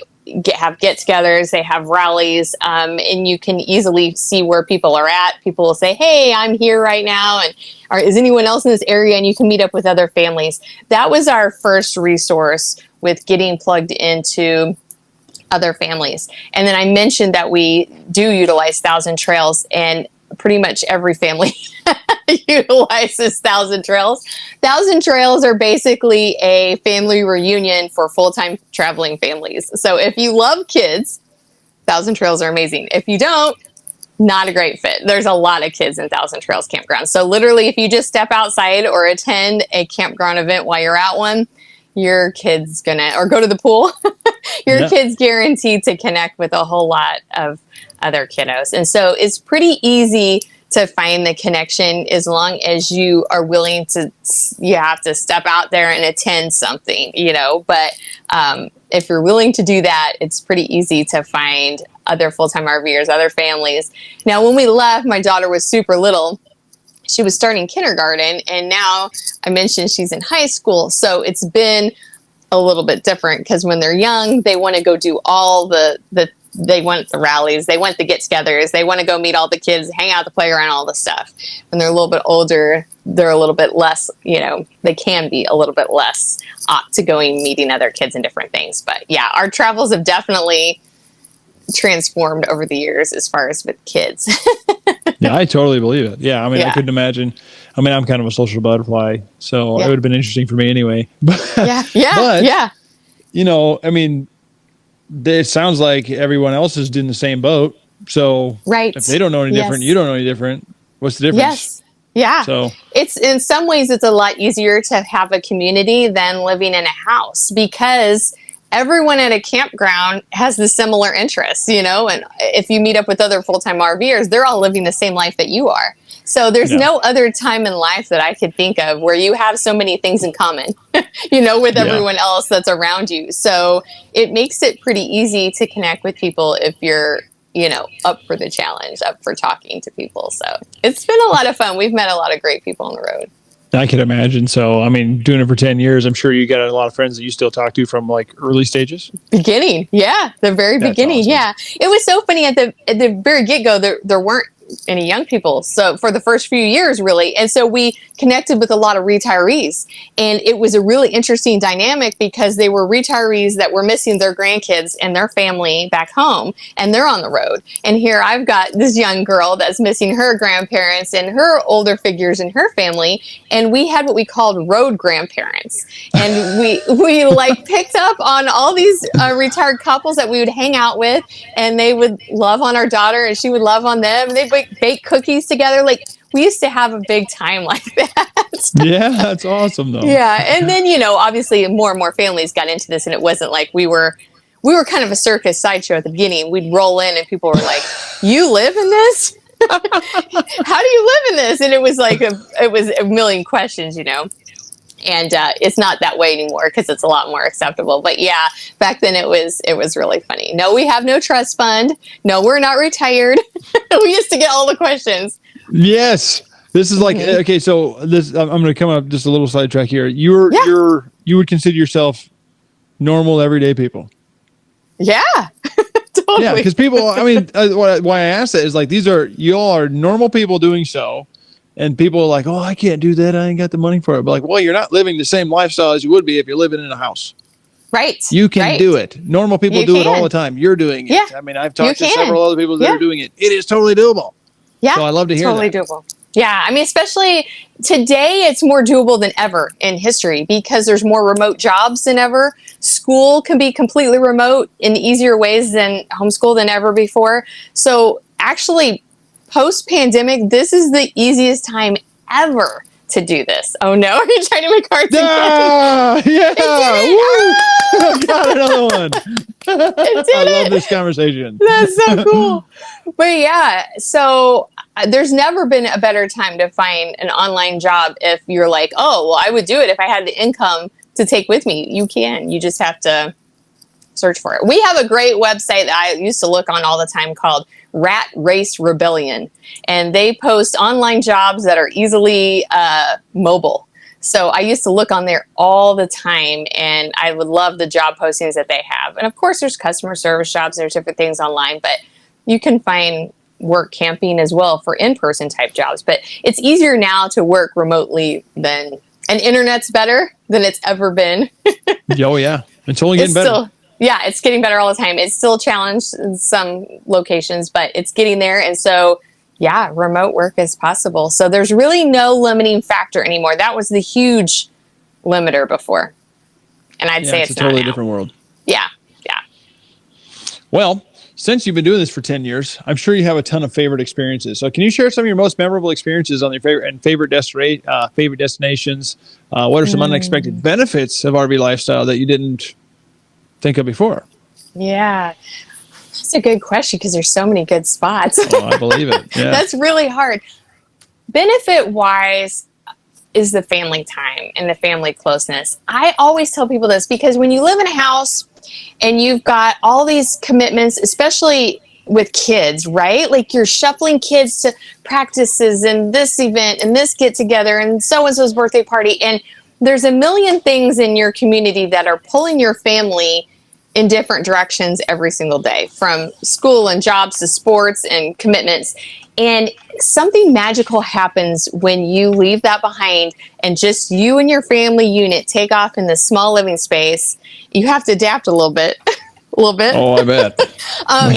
have get-togethers, they have rallies, and you can easily see where people are at. People will say, hey, I'm here right now, and or is anyone else in this area? And you can meet up with other families. That was our first resource with getting plugged into other families. And then I mentioned that we do utilize Thousand Trails, and pretty much every family utilizes Thousand Trails. Thousand Trails are basically a family reunion for full-time traveling families. So if you love kids, Thousand Trails are amazing. If you don't, not a great fit. There's a lot of kids in Thousand Trails campgrounds. So literally, if you just step outside or attend a campground event while you're at one, your kid's or go to the pool, your kid's guaranteed to connect with a whole lot of other kiddos. And so it's pretty easy to find the connection as long as you are willing to, you have to step out there and attend something, you know, but if you're willing to do that, it's pretty easy to find other full-time RVers, other families. Now, when we left, my daughter was super little. She was starting kindergarten, and now I mentioned she's in high school. So it's been a little bit different because when they're young, they want to go do all they want the rallies, they want the get-togethers, they want to go meet all the kids, hang out at the playground, all the stuff. When they're a little bit older, they're a little bit less, you know, they can be a little bit less to going meeting other kids and different things. But yeah, our travels have definitely transformed over the years as far as with kids. Yeah, I totally believe it. Yeah, I mean, I couldn't imagine. I mean, I'm kind of a social butterfly, so it would have been interesting for me anyway. But, you know, I mean, it sounds like everyone else is in the same boat. So if they don't know any different, you don't know any different. What's the difference? Yes. Yeah. So it's in some ways it's a lot easier to have a community than living in a house because everyone at a campground has the similar interests, you know, and if you meet up with other full-time RVers, they're all living the same life that you are. So there's no other time in life that I could think of where you have so many things in common, you know, with everyone else that's around you. So it makes it pretty easy to connect with people if you're up for the challenge, up for talking to people. So it's been a lot of fun. We've met a lot of great people on the road. I can imagine. So, I mean, doing it for 10 years, I'm sure you got a lot of friends that you still talk to from like early stages. Beginning. Yeah. The very That's beginning. awesome. Yeah. It was so funny at the very get-go, there weren't any young people. So for the first few years, really. And so we connected with a lot of retirees, and it was a really interesting dynamic because they were retirees that were missing their grandkids and their family back home, and they're on the road. And here I've got this young girl that's missing her grandparents and her older figures in her family. And we had what we called road grandparents. And we like picked up on all these retired couples that we would hang out with, and they would love on our daughter and she would love on them. They'd bake cookies together. Like, we used to have a big time like that. Yeah, that's awesome though. Yeah. And then, obviously more and more families got into this, and it wasn't like we were kind of a circus sideshow at the beginning. We'd roll in and people were like, "You live in this? How do you live in this?" And it was like it was a million questions, and it's not that way anymore because it's a lot more acceptable. But yeah, back then it was really funny. No, we have no trust fund. No, we're not retired. We used to get all the questions. Yes. This is like, okay, so this, I'm going to come up just a little sidetrack here. You would consider yourself normal, everyday people. Yeah. Totally. Yeah, because people, I mean, why I ask that is like, you all are normal people doing so. And people are like, "Oh, I can't do that. I ain't got the money for it." But like, well, you're not living the same lifestyle as you would be if you're living in a house. Right. You can do it. Normal people do it all the time. You're doing it. Yeah. I mean, I've talked to several other people that are doing it. It is totally doable. Yeah. So I love to hear totally that. Doable. Yeah. I mean, especially today, it's more doable than ever in history because there's more remote jobs than ever. School can be completely remote in easier ways than homeschool than ever before. So actually, post-pandemic, this is the easiest time ever to do this. Oh no, are you trying to make cards again? Yeah. Woo! Got another one. I love this conversation. That's so cool. But yeah, so there's never been a better time to find an online job if you're like, "Oh, well, I would do it if I had the income to take with me." You can. You just have to search for it. We have a great website that I used to look on all the time called Rat Race Rebellion, and they post online jobs that are easily mobile. So I used to look on there all the time, and I would love the job postings that they have. And of course, there's customer service jobs. There's different things online, but you can find work camping as well for in-person type jobs. But it's easier now to work remotely and internet's better than it's ever been. Oh yeah, it's only getting better. Yeah, it's getting better all the time. It's still challenged in some locations, but it's getting there. And so, yeah, remote work is possible. So there's really no limiting factor anymore. That was the huge limiter before. And I'd say it's a totally different world. Yeah. Well, since you've been doing this for 10 years, I'm sure you have a ton of favorite experiences. So can you share some of your most memorable experiences on your favorite destinations? What are some unexpected benefits of RV lifestyle that you didn't think of before? Yeah, that's a good question because there's so many good spots. Oh, I believe it. Yeah. That's really hard. Benefit wise is the family time and the family closeness. I always tell people this because when you live in a house and you've got all these commitments, especially with kids, right? Like you're shuffling kids to practices and this event and this get together and so-and-so's birthday party, and there's a million things in your community that are pulling your family in different directions every single day, from school and jobs to sports and commitments. And something magical happens when you leave that behind and just you and your family unit take off in this small living space. You have to adapt a little bit. Oh, I bet.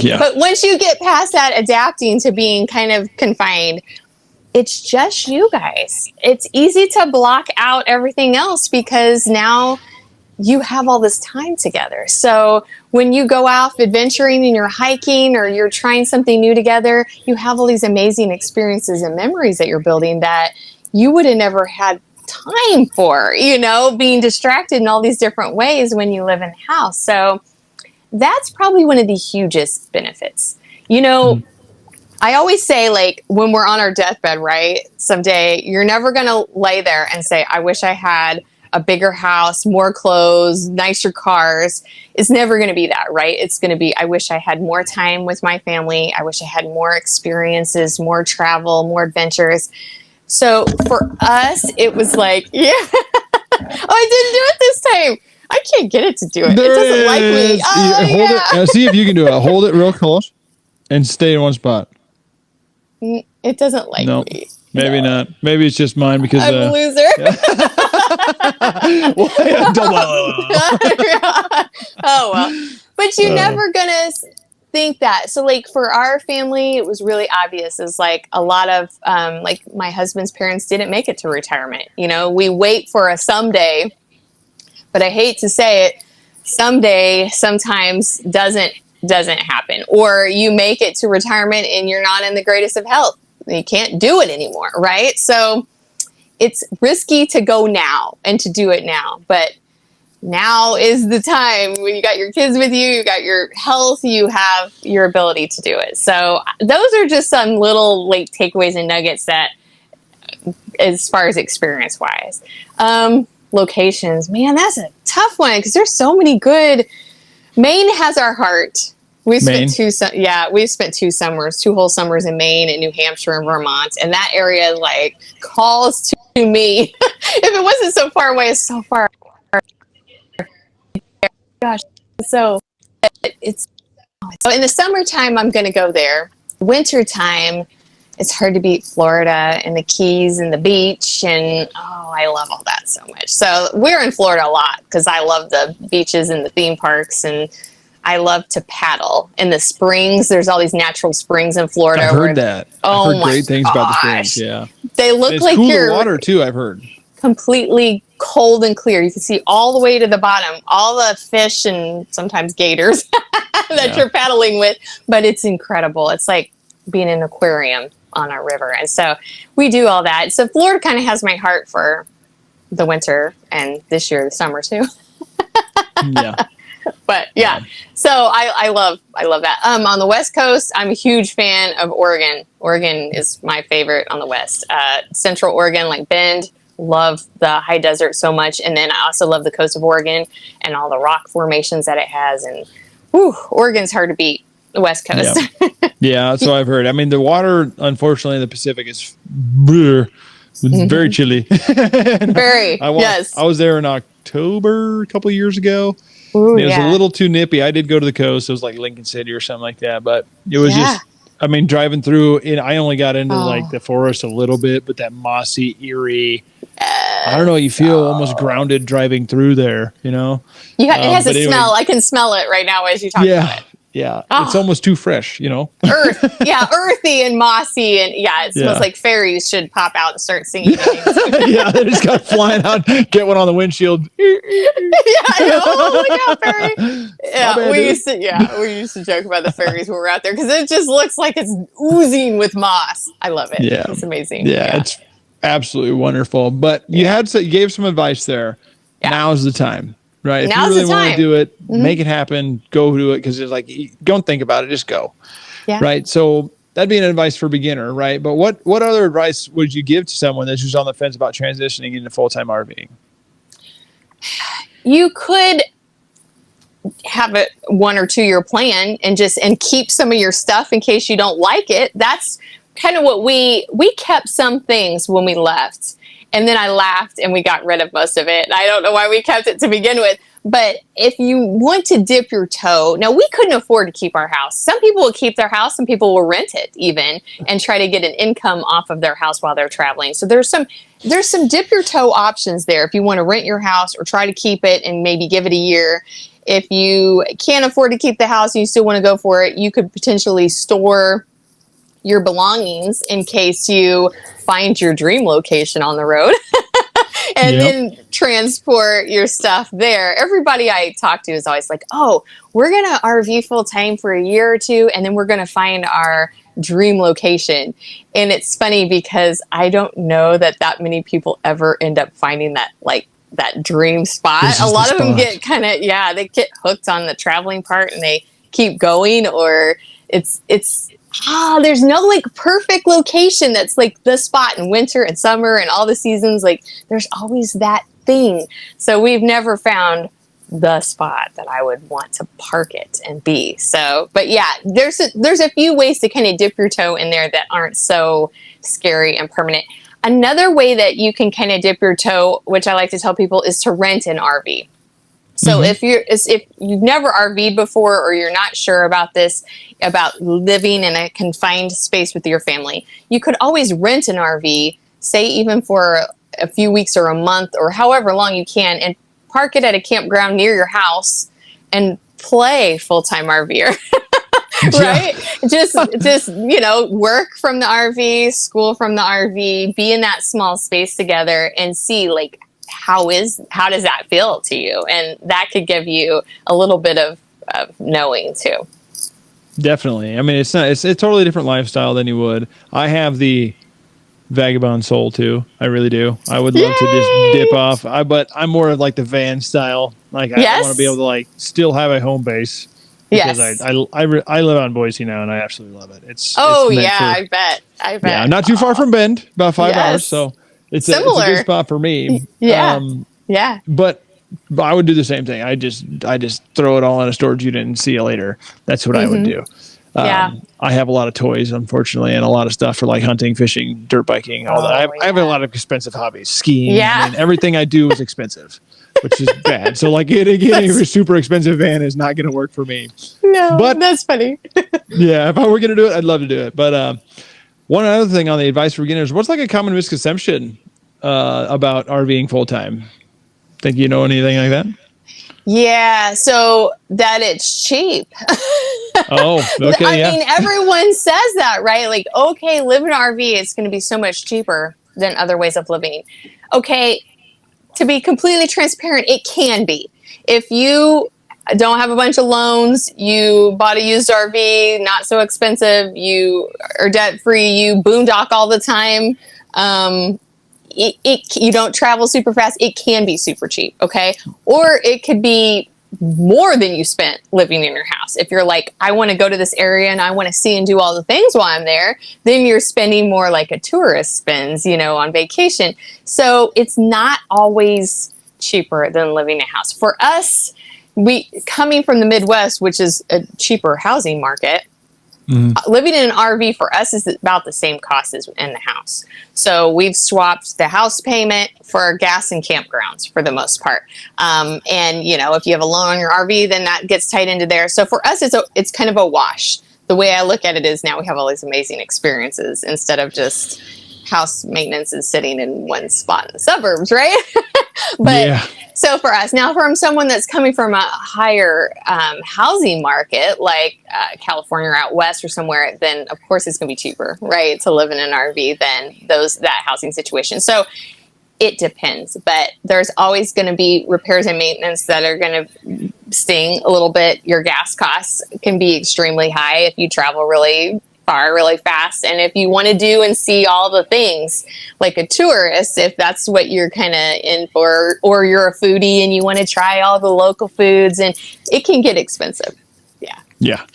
Yeah. But once you get past that adapting to being kind of confined, it's just you guys. It's easy to block out everything else because now you have all this time together. So when you go out adventuring and you're hiking or you're trying something new together, you have all these amazing experiences and memories that you're building that you would have never had time for, being distracted in all these different ways when you live in the house. So that's probably one of the hugest benefits. I always say, like, when we're on our deathbed, right, someday, you're never going to lay there and say, "I wish I had a bigger house, more clothes, nicer cars. It's never going to be that, right? It's going to be, I wish I had more time with my family. I wish I had more experiences, more travel, more adventures. So for us, it was like, yeah, oh, I didn't do it this time. I can't get it to do it. There it doesn't like me. is. Oh, Hold yeah. it. See if you can do it. Hold it real close and stay in one spot. It doesn't like me. Maybe not. Maybe it's just mine because I'm a loser. Yeah. Oh, well. But you're never going to think that. So, like, for our family, it was really obvious. It's like a lot of, like, my husband's parents didn't make it to retirement. You know, we wait for a someday, but I hate to say it, someday sometimes doesn't happen. Or you make it to retirement and you're not in the greatest of health. You can't do it anymore, right? So it's risky to go now and to do it now. But now is the time when you got your kids with you, you got your health, you have your ability to do it. So those are just some little like takeaways and nuggets that, as far as experience wise. Locations, man, that's a tough one because there's so many good. Maine has our heart. We've spent two summers, 2 whole summers in Maine and New Hampshire and Vermont, and that area like calls to me. If it wasn't so far away, it's so far. Gosh, so it's so in the summertime I'm going to go there. Wintertime, it's hard to beat Florida and the Keys and the beach, and I love all that so much. So we're in Florida a lot because I love the beaches and the theme parks, and I love to paddle in the springs. There's all these natural springs in Florida. I've heard that. Oh, I've heard great things about the springs. Yeah, they look it's like cooler water too. I've heard completely cold and clear. You can see all the way to the bottom, all the fish and sometimes gators that you're paddling with. But it's incredible. It's like being in an aquarium on a river, and so we do all that. So Florida kind of has my heart for the winter, and this year the summer too. Yeah. But yeah, so I love that. On the West Coast, I'm a huge fan of Oregon. Oregon is my favorite on the West. Central Oregon, like Bend, love the high desert so much. And then I also love the coast of Oregon and all the rock formations that it has. And Oregon's hard to beat, the West Coast. Yeah, that's what I've heard. I mean, the water, unfortunately, in the Pacific is very chilly. Yes. I was there in October a couple of years ago. Ooh, it was a little too nippy. I did go to the coast. It was like Lincoln City or something like that. But it was just, I mean, driving through, I only got into like the forest a little bit, but that mossy, eerie, I don't know, you feel almost grounded driving through there, you know? It has a smell. I can smell it right now as you talk about it. Yeah, it's almost too fresh, you know? Earthy and mossy, and it smells like fairies should pop out and start singing. Yeah, they just got flying out, get one on the windshield. Look out, fairy. We used to joke about the fairies when we were out there because it just looks like it's oozing with moss. I love it. Yeah, it's amazing. Yeah, it's absolutely wonderful. But you gave some advice there. Yeah. Now's the time. Right. If you really want to do it, make it happen, go do it. Because it's like, don't think about it, just go. Yeah. Right. So that'd be an advice for beginner. Right. But what other advice would you give to someone that's just on the fence about transitioning into full-time RVing? You could have a 1 or 2 year plan and keep some of your stuff in case you don't like it. That's kind of what we kept some things when we left. And then I laughed and we got rid of most of it. I don't know why we kept it to begin with. But if you want to dip your toe, now we couldn't afford to keep our house. Some people will keep their house, some people will rent it even and try to get an income off of their house while they're traveling. So there's some dip your toe options there if you want to rent your house or try to keep it and maybe give it a year. If you can't afford to keep the house and you still want to go for it, you could potentially store your belongings in case you find your dream location on the road and then transport your stuff there. Everybody I talk to is always like, we're going to RV full time for a year or 2, and then we're going to find our dream location. And it's funny because I don't know that many people ever end up finding that dream spot. A lot of them get they get hooked on the traveling part and they keep going, or there's no perfect location that's like the spot in winter and summer and all the seasons. Like there's always that thing. So we've never found the spot that I would want to park it and be. So, but yeah, there's a few ways to kind of dip your toe in there that aren't so scary and permanent. Another way that you can kind of dip your toe, which I like to tell people, is to rent an RV. So if you've never RV'd before, or you're not sure about this, about living in a confined space with your family, you could always rent an RV, say even for a few weeks or a month or however long you can, and park it at a campground near your house and play full-time RVer. Right? Just work from the RV, school from the RV, be in that small space together and see like how does that feel to you? And that could give you a little bit of knowing too. Definitely. I mean, it's a totally different lifestyle than you would. I have the vagabond soul too. I really do. I would love to just dip off. But I'm more of like the van style. Like I want to be able to like still have a home base. Because I live out in Boise now and I absolutely love it. I bet. Yeah, I'm not too far from Bend, about 5 hours. So it's a good spot for me. Yeah. But I would do the same thing. I just throw it all in a storage unit and see you later. That's what I would do. I have a lot of toys, unfortunately, and a lot of stuff for like hunting, fishing, dirt biking, all that. I have a lot of expensive hobbies. Skiing. Yeah. I mean, everything I do is expensive, which is bad. So like getting a super expensive van is not going to work for me. No, but that's funny. Yeah, if I were going to do it, I'd love to do it. But one other thing on the advice for beginners, what's like a common misconception about RVing full time? Think you know anything like that? Yeah, so that it's cheap. Oh, okay. I mean, everyone says that, right? Like, okay, live in an RV, it's going to be so much cheaper than other ways of living. Okay, to be completely transparent, it can be. If you don't have a bunch of loans, you bought a used RV, not so expensive, you are debt free, you boondock all the time, you don't travel super fast, it can be super cheap, okay? Or it could be more than you spent living in your house. If you're like, I want to go to this area and I want to see and do all the things while I'm there, then you're spending more like a tourist spends, on vacation. So it's not always cheaper than living in a house. For us, coming from the Midwest, which is a cheaper housing market, living in an RV for us is about the same cost as in the house. So we've swapped the house payment for gas and campgrounds for the most part. And if you have a loan on your RV, then that gets tied into there. So for us, it's kind of a wash. The way I look at it is now we have all these amazing experiences instead of just house maintenance and sitting in one spot in the suburbs, right? So for us, now from someone that's coming from a higher housing market, like California or out west or somewhere, then of course it's going to be cheaper, right, to live in an RV than that housing situation. So it depends, but there's always going to be repairs and maintenance that are going to sting a little bit. Your gas costs can be extremely high if you travel really far, really fast. And if you want to do and see all the things like a tourist, if that's what you're kind of in for, or you're a foodie and you want to try all the local foods, and it can get expensive. Yeah.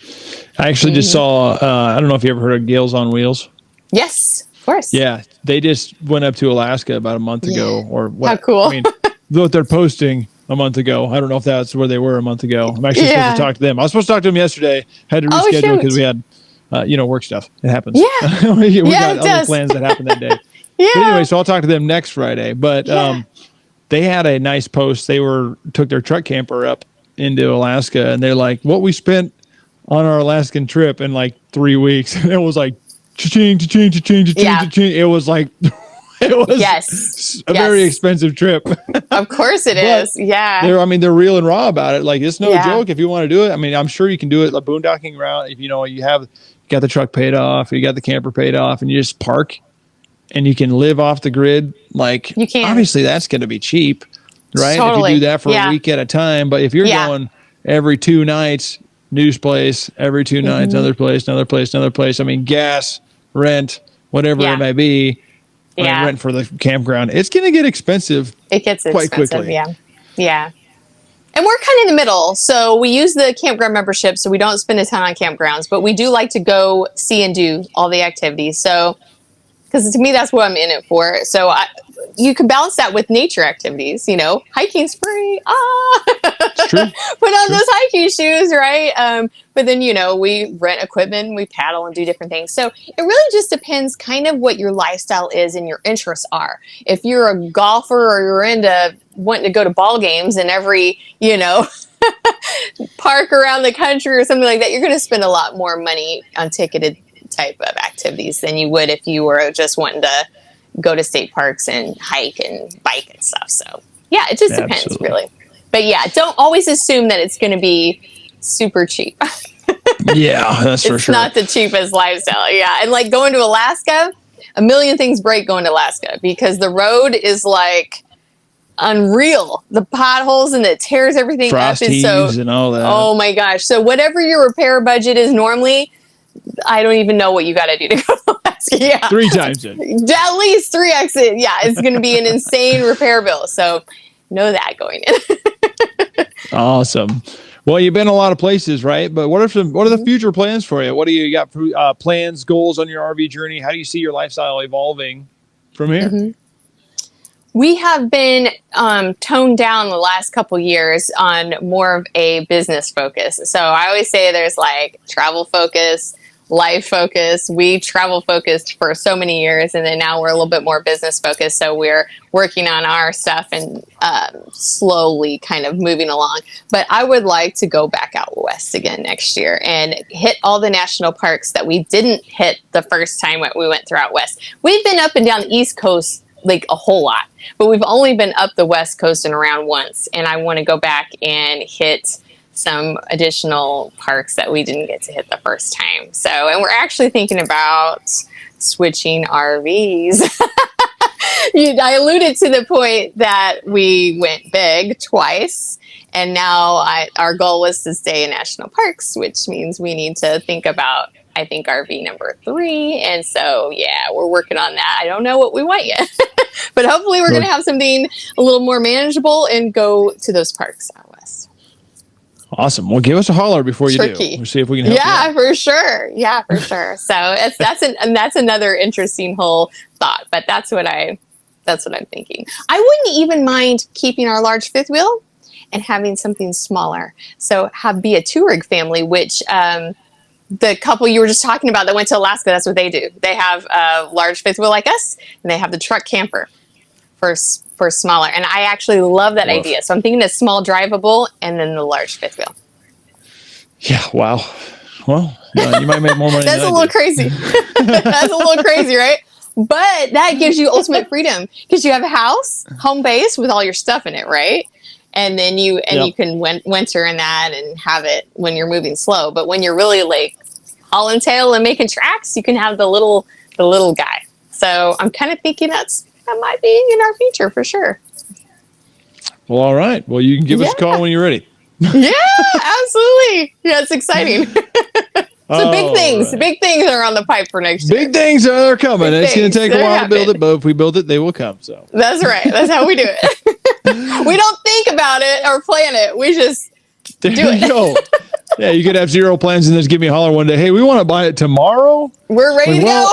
I actually just saw, I don't know if you ever heard of Gales on Wheels. Yes, of course. Yeah. They just went up to Alaska about a month ago or what? How cool. I mean, what they're posting a month ago. I don't know if that's where they were a month ago. I'm actually supposed to talk to them. I was supposed to talk to them yesterday. Had to reschedule because we had work stuff. It happens. Yeah. we got other plans that happened that day. But anyway, so I'll talk to them next Friday. But they had a nice post. They took their truck camper up into Alaska, and they're like, what we spent on our Alaskan trip in like 3 weeks. And it was like cha-ching, cha-ching, cha-ching, cha-ching, cha-ching. It was like it was a very expensive trip. Of course it is. Yeah. They're real and raw about it. Like, it's no joke if you want to do it. I mean, I'm sure you can do it like boondocking route. If you got the truck paid off, you got the camper paid off, and you just park and you can live off the grid. Like, you can. Obviously that's going to be cheap, right? Totally. If you do that for a week at a time. But if you're going every 2 nights, news place, every 2 nights, another place. I mean, gas, rent, whatever it may be. Rent for the campground. It's going to get expensive. It gets quite quickly. Yeah. And we're kind of in the middle. So we use the campground membership, so we don't spend a ton on campgrounds, but we do like to go see and do all the activities. So, because to me, that's what I'm in it for. So you can balance that with nature activities, hiking's free. It's true. Put on those hiking shoes, right? But then, we rent equipment, we paddle and do different things. So it really just depends kind of what your lifestyle is and your interests are. If you're a golfer or you're into wanting to go to ball games in every, park around the country or something like that, you're going to spend a lot more money on ticketed type of activities than you would if you were just wanting to go to state parks and hike and bike and stuff. So yeah, it just depends really. But yeah, don't always assume that it's going to be super cheap. Yeah, that's for sure. It's not the cheapest lifestyle. Yeah. And like going to Alaska, a million things break going to Alaska because the road is like unreal. The potholes and it tears everything Frost up. heaves and all that. Oh my gosh. So whatever your repair budget is normally, I don't even know what you got to do to go to Alaska. Yeah. 3 times it. At least 3x it. Yeah. It's going to be an insane repair bill. So know that going in. Awesome. Well, you've been a lot of places, right? But what are the future plans for you? What do you got plans, goals on your RV journey? How do you see your lifestyle evolving from here? Mm-hmm. We have been toned down the last couple years on more of a business focus. So I always say there's like travel focus, life focus. We travel focused for so many years, and then now we're a little bit more business focused. So we're working on our stuff and slowly kind of moving along. But I would like to go back out west again next year and hit all the national parks that we didn't hit the first time we went throughout west. We've been up and down the East Coast like a whole lot, but we've only been up the West Coast and around once. And I want to go back and hit some additional parks that we didn't get to hit the first time. So, and we're actually thinking about switching RVs. I alluded to the point that we went big twice, and now our goal was to stay in national parks, which means we need to think about, I think, RV number 3. And so, yeah, we're working on that. I don't know what we want yet, but hopefully we're going to have something a little more manageable and go to those parks out west. Awesome. Well, give us a holler before you do. We'll see if we can help you out. For sure. Yeah, for sure. So that's another interesting whole thought, but that's what I'm thinking. I wouldn't even mind keeping our large fifth wheel and having something smaller. So be a touring family, which, the couple you were just talking about that went to Alaska, that's what they do. They have a large fifth wheel like us, and they have the truck camper for smaller. And I actually love that idea. So I'm thinking a small drivable and then the large fifth wheel. Yeah. Wow. Well, you might make more money. That's a little crazy. That's a little crazy, right? But that gives you ultimate freedom because you have a house, home base with all your stuff in it, right? And then you can winter in that and have it when you're moving slow. But when you're really like hauling tail and making tracks, you can have the little guy. So I'm kind of thinking that might be in our future for sure. Well, all right. Well, you can give us a call when you're ready. Yeah, absolutely. Yeah, it's exciting. So big things are on the pipe for next year. Big things are coming. It's going to take a while to build it, but if we build it, they will come. So that's right. That's how we do it. We don't think about it or plan it. We just do it. Go. Yeah, you could have zero plans and just give me a holler one day. Hey, we want to buy it tomorrow. We're ready to go.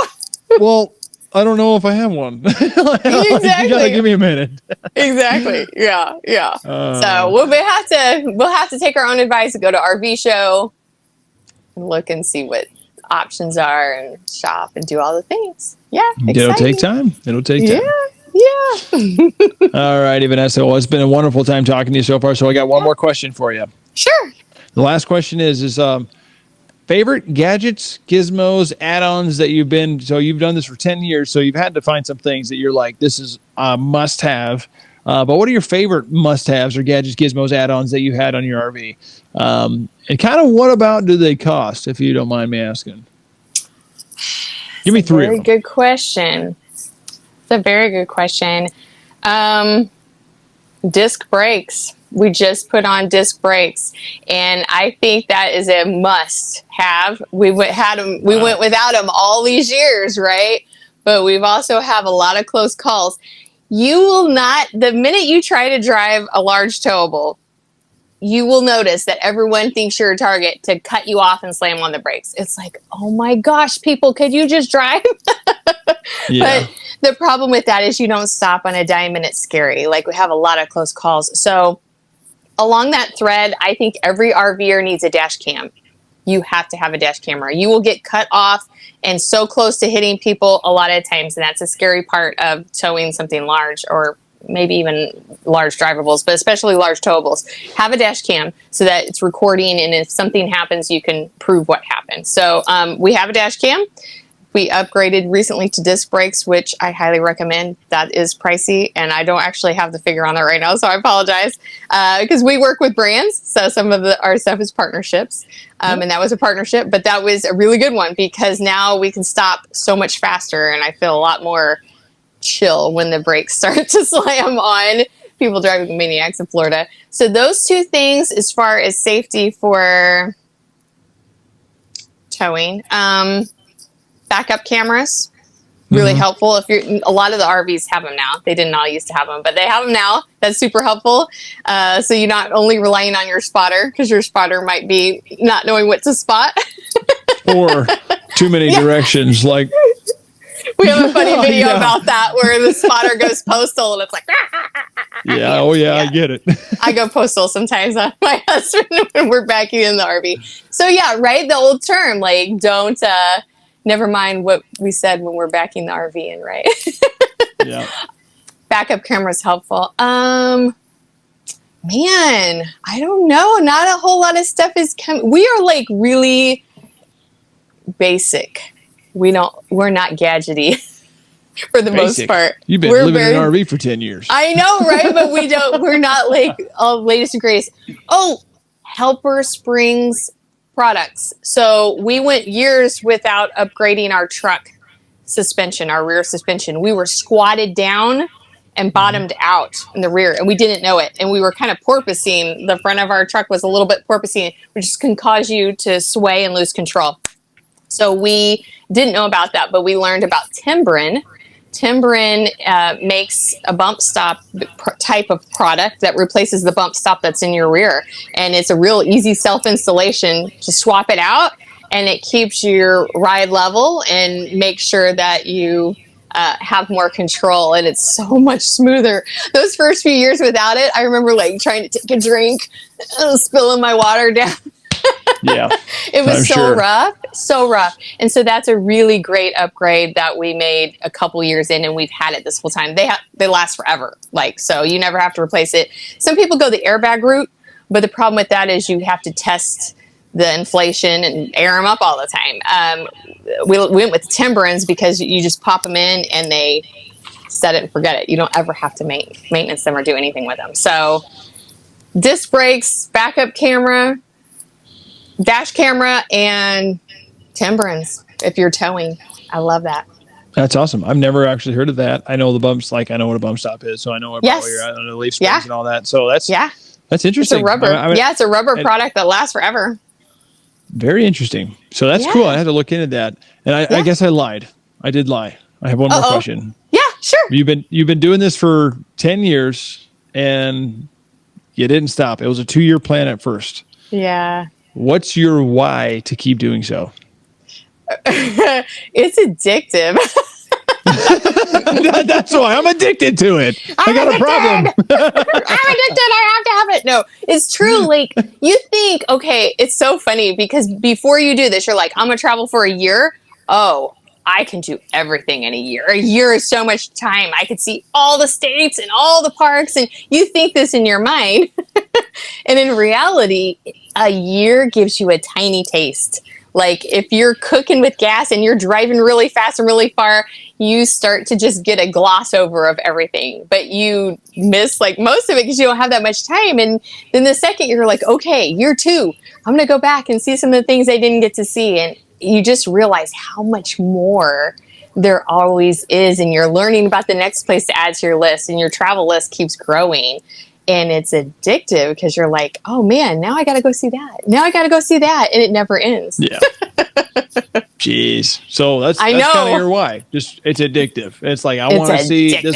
Well, I don't know if I have one. Exactly. You gotta give me a minute. Exactly. Yeah. So we'll have to take our own advice and go to RV show and look and see what options are and shop and do all the things. Yeah. It'll take time. Yeah. All righty, Vanessa. Well, it's been a wonderful time talking to you so far. So I got one more question for you. Sure. The last question is favorite gadgets, gizmos, add-ons that you've done this for 10 years. So you've had to find some things that you're like, this is a must have. But what are your favorite must-haves or gadgets, gizmos, add-ons that you had on your RV? And kind of what about do they cost, if you don't mind me asking? Give me 3 of them. Very good question. It's a very good question. Disc brakes. We just put on disc brakes, and I think that is a must-have. We went without them all these years, right? But we've also have a lot of close calls. You will not, the minute you try to drive a large towable, you will notice that everyone thinks you're a target to cut you off and slam on the brakes. It's like, oh my gosh, people, could you just drive? Yeah. But The problem with that is you don't stop on a dime and it's scary. Like we have a lot of close calls. So along that thread, I think every RVer needs a dash cam. You have to have a dash camera. You will get cut off and so close to hitting people a lot of times. And that's a scary part of towing something large, or maybe even large drivables, but especially large towables. Have a dash cam so that it's recording, and if something happens, you can prove what happened. So we have a dash cam. We upgraded recently to disc brakes, which I highly recommend. That is pricey, and I don't actually have the figure on that right now, so I apologize. Because we work with brands, so some of our stuff is partnerships, and that was a partnership, but that was a really good one because now we can stop so much faster, and I feel a lot more chill when the brakes start to slam on people driving maniacs in Florida. So those two things as far as safety for towing. Backup cameras, really helpful. If you're, a lot of the RVs have them now. They didn't all used to have them, but they have them now. That's super helpful. So you're not only relying on your spotter, because your spotter might be not knowing what to spot. Or too many directions. Like we have a funny video about that where the spotter goes postal and it's like, yeah, oh yeah, I get it. I go postal sometimes on my husband when we're backing in the RV. So yeah, right. The old term, like don't, never mind what we said when we're backing the RV in, right? Yeah. Backup camera is helpful. Man, I don't know. Not a whole lot of stuff is coming. We are like really basic. We're not gadgety for the most part. You've been living in an RV for 10 years. I know, right? But we're not like all latest and greatest. Oh, Helper Springs products. So we went years without upgrading our truck suspension, our rear suspension. We were squatted down and bottomed out in the rear, and we didn't know it. And we were kind of porpoising. The front of our truck was a little bit porpoising, which can cause you to sway and lose control. So we didn't know about that, but we learned about Timbren. Timbren makes a bump stop type of product that replaces the bump stop that's in your rear. And it's a real easy self-installation to swap it out, and it keeps your ride level and makes sure that you have more control, and it's so much smoother. Those first few years without it, I remember like trying to take a drink, spilling my water down. Yeah, it was so rough. And so that's a really great upgrade that we made a couple years in, and we've had it this whole time. They last forever. Like, so you never have to replace it. Some people go the airbag route, but the problem with that is you have to test the inflation and air them up all the time. We went with Timberens because you just pop them in and they set it and forget it. You don't ever have to maintenance them or do anything with them. So disc brakes, backup camera, dash camera, and Timberens if you're towing. I love that. That's awesome. I've never actually heard of that. I know the bumps, like I know what a bump stop is, so I know what I know the leaf springs and all that. So that's interesting. It's a rubber. It's a rubber product that lasts forever. Very interesting. So that's cool. I had to look into that, and I guess I lied. I did lie. I have one more question. Yeah, sure. You've been doing this for 10 years, and you didn't stop. It was a 2-year plan at first. Yeah. What's your why to keep doing so? It's addictive. That's why I'm addicted to it. I got a problem. I'm addicted. I have to have it. No, it's true. Like you think, okay, it's so funny because before you do this, you're like, I'm going to travel for a year. Oh, I can do everything in a year. A year is so much time. I could see all the states and all the parks. And you think this in your mind. And in reality, a year gives you a tiny taste. Like if you're cooking with gas and you're driving really fast and really far, you start to just get a gloss over of everything, but you miss like most of it because you don't have that much time. And then the second you're like, okay, year 2, I'm going to go back and see some of the things I didn't get to see. And you just realize how much more there always is. And you're learning about the next place to add to your list, and your travel list keeps growing. And it's addictive because you're like, oh man, now I got to go see that. Now I got to go see that. And it never ends. Yeah. Jeez. So that's kind of your why. Just it's addictive. It's like, I want to see this.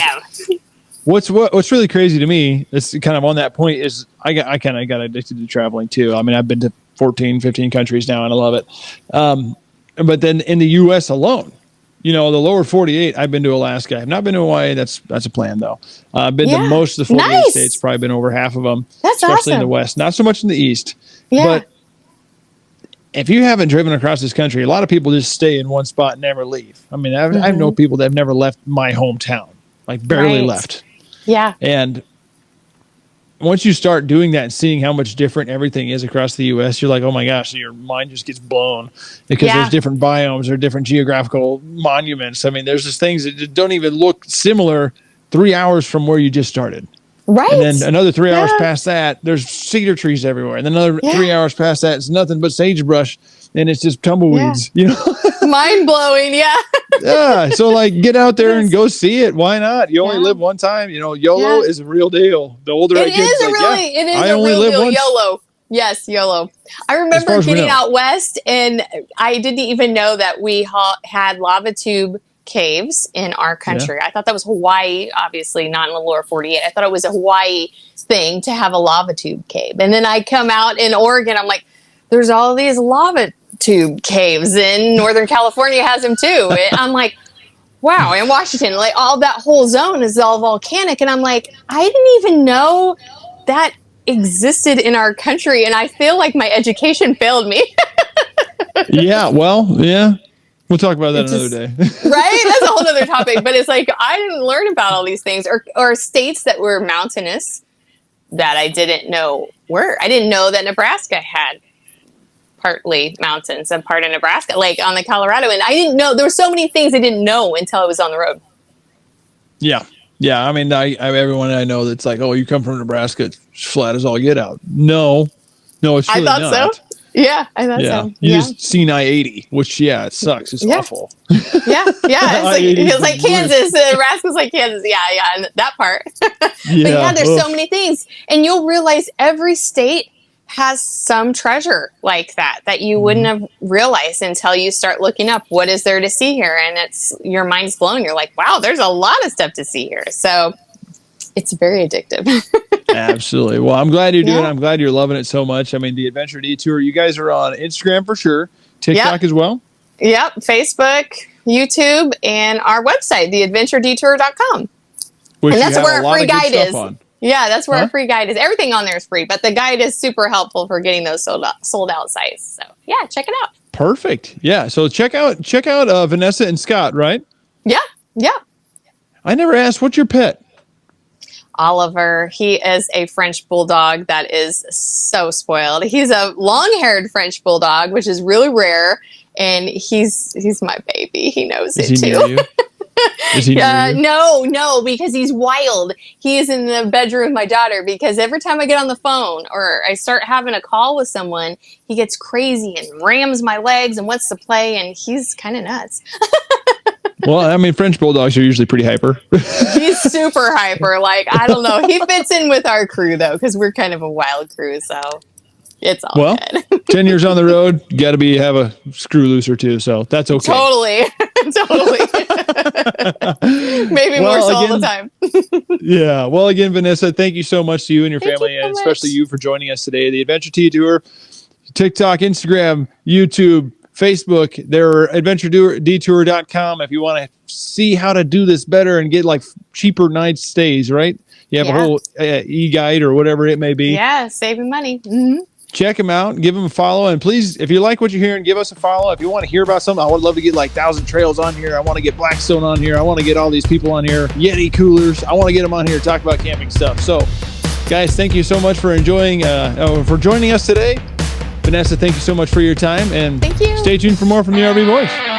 What's really crazy to me, it's kind of on that point, is I kind of got addicted to traveling too. I mean, I've been to 14, 15 countries now and I love it. But then in the US alone, the lower 48, I've been to Alaska. I've not been to Hawaii. That's a plan, though. I've been to most of the 48 states, probably been over half of them, especially in the West. Not so much in the East. Yeah. But if you haven't driven across this country, a lot of people just stay in one spot and never leave. I mean, I know people that have never left my hometown, like barely left. Yeah. And once you start doing that and seeing how much different everything is across the U.S., you're like, oh my gosh, your mind just gets blown because there's different biomes or different geographical monuments. I mean, there's just things that just don't even look similar 3 hours from where you just started. Right. And then another 3 hours past that, there's cedar trees everywhere. And then another 3 hours past that, it's nothing but sagebrush and it's just tumbleweeds, Mind blowing. Yeah. Yeah. So get out there and go see it. Why not? You only live one time. YOLO is a real deal. The older it is a real deal. YOLO. Yes, YOLO. I remember getting out west, and I didn't even know that we had lava tube caves in our country. I thought that was Hawaii, obviously not in the lower 48. I thought it was a Hawaii thing to have a lava tube cave. And then I come out in Oregon, I'm like, there's all these lava tube caves in Northern California has them too. I'm like, wow. In Washington, all that whole zone is all volcanic. And I'm like, I didn't even know that existed in our country. And I feel like my education failed me. We'll talk about that another day. Right? That's a whole other topic. But it's like, I didn't learn about all these things or states that were mountainous that I didn't know were. I didn't know that Nebraska had partly mountains and part of Nebraska, on the Colorado. And I didn't know, there were so many things I didn't know until I was on the road. Yeah. Yeah. I mean, everyone I know that's like, oh, you come from Nebraska, it's flat as all get out. No, it's really not. I thought so. Yeah, I thought so. You just seen I-80, which, it sucks. It's awful. Yeah. It's like Kansas. Nebraska's like Kansas. Yeah, and that part. But there's so many things. And you'll realize every state has some treasure like that you wouldn't have realized until you start looking up what is there to see here, and your mind's blown. You're like, wow, there's a lot of stuff to see here. So it's very addictive. Absolutely. Well, I'm glad you're doing it. I'm glad you're loving it so much. I mean, the Adventure Detour, you guys are on Instagram for sure, TikTok as well. Yep, Facebook, YouTube, and our website, theadventuredetour.com. And that's where our free guide is. Yeah, that's where our free guide is. Everything on there is free, but the guide is super helpful for getting those sold out sites. So check it out. Perfect. Yeah. So check out Vanessa and Scott, right? Yeah. I never asked, what's your pet? Oliver. He is a French bulldog that is so spoiled. He's a long-haired French bulldog, which is really rare, and he's my baby. He knows it too. Near you? Is he near you? No, because he's wild. He is in the bedroom with my daughter because every time I get on the phone or I start having a call with someone, he gets crazy and rams my legs and wants to play, and he's kind of nuts. Well, I mean, French bulldogs are usually pretty hyper. He's super hyper. I don't know. He fits in with our crew, though, because we're kind of a wild crew, so it's all good. 10 years on the road, you got to have a screw loose or two, so that's okay. Totally. Maybe more so all the time. Yeah. Well, again, Vanessa, thank you so much to you and your family, and especially you for joining us today. The Adventure Detour, TikTok, Instagram, YouTube, Facebook, they're adventuredetour.com if you want to see how to do this better and get cheaper night stays, right? You have a whole e-guide or whatever it may be. Yeah, saving money. Mm-hmm. Check them out, give them a follow, and please, if you like what you're hearing, give us a follow. If you want to hear about something, I would love to get 1,000 Trails on here. I want to get Blackstone on here. I want to get all these people on here. Yeti coolers. I want to get them on here to talk about camping stuff. So, guys, thank you so much for joining us today. Vanessa, thank you so much for your time, and thank you. Stay tuned for more from the RV Boys.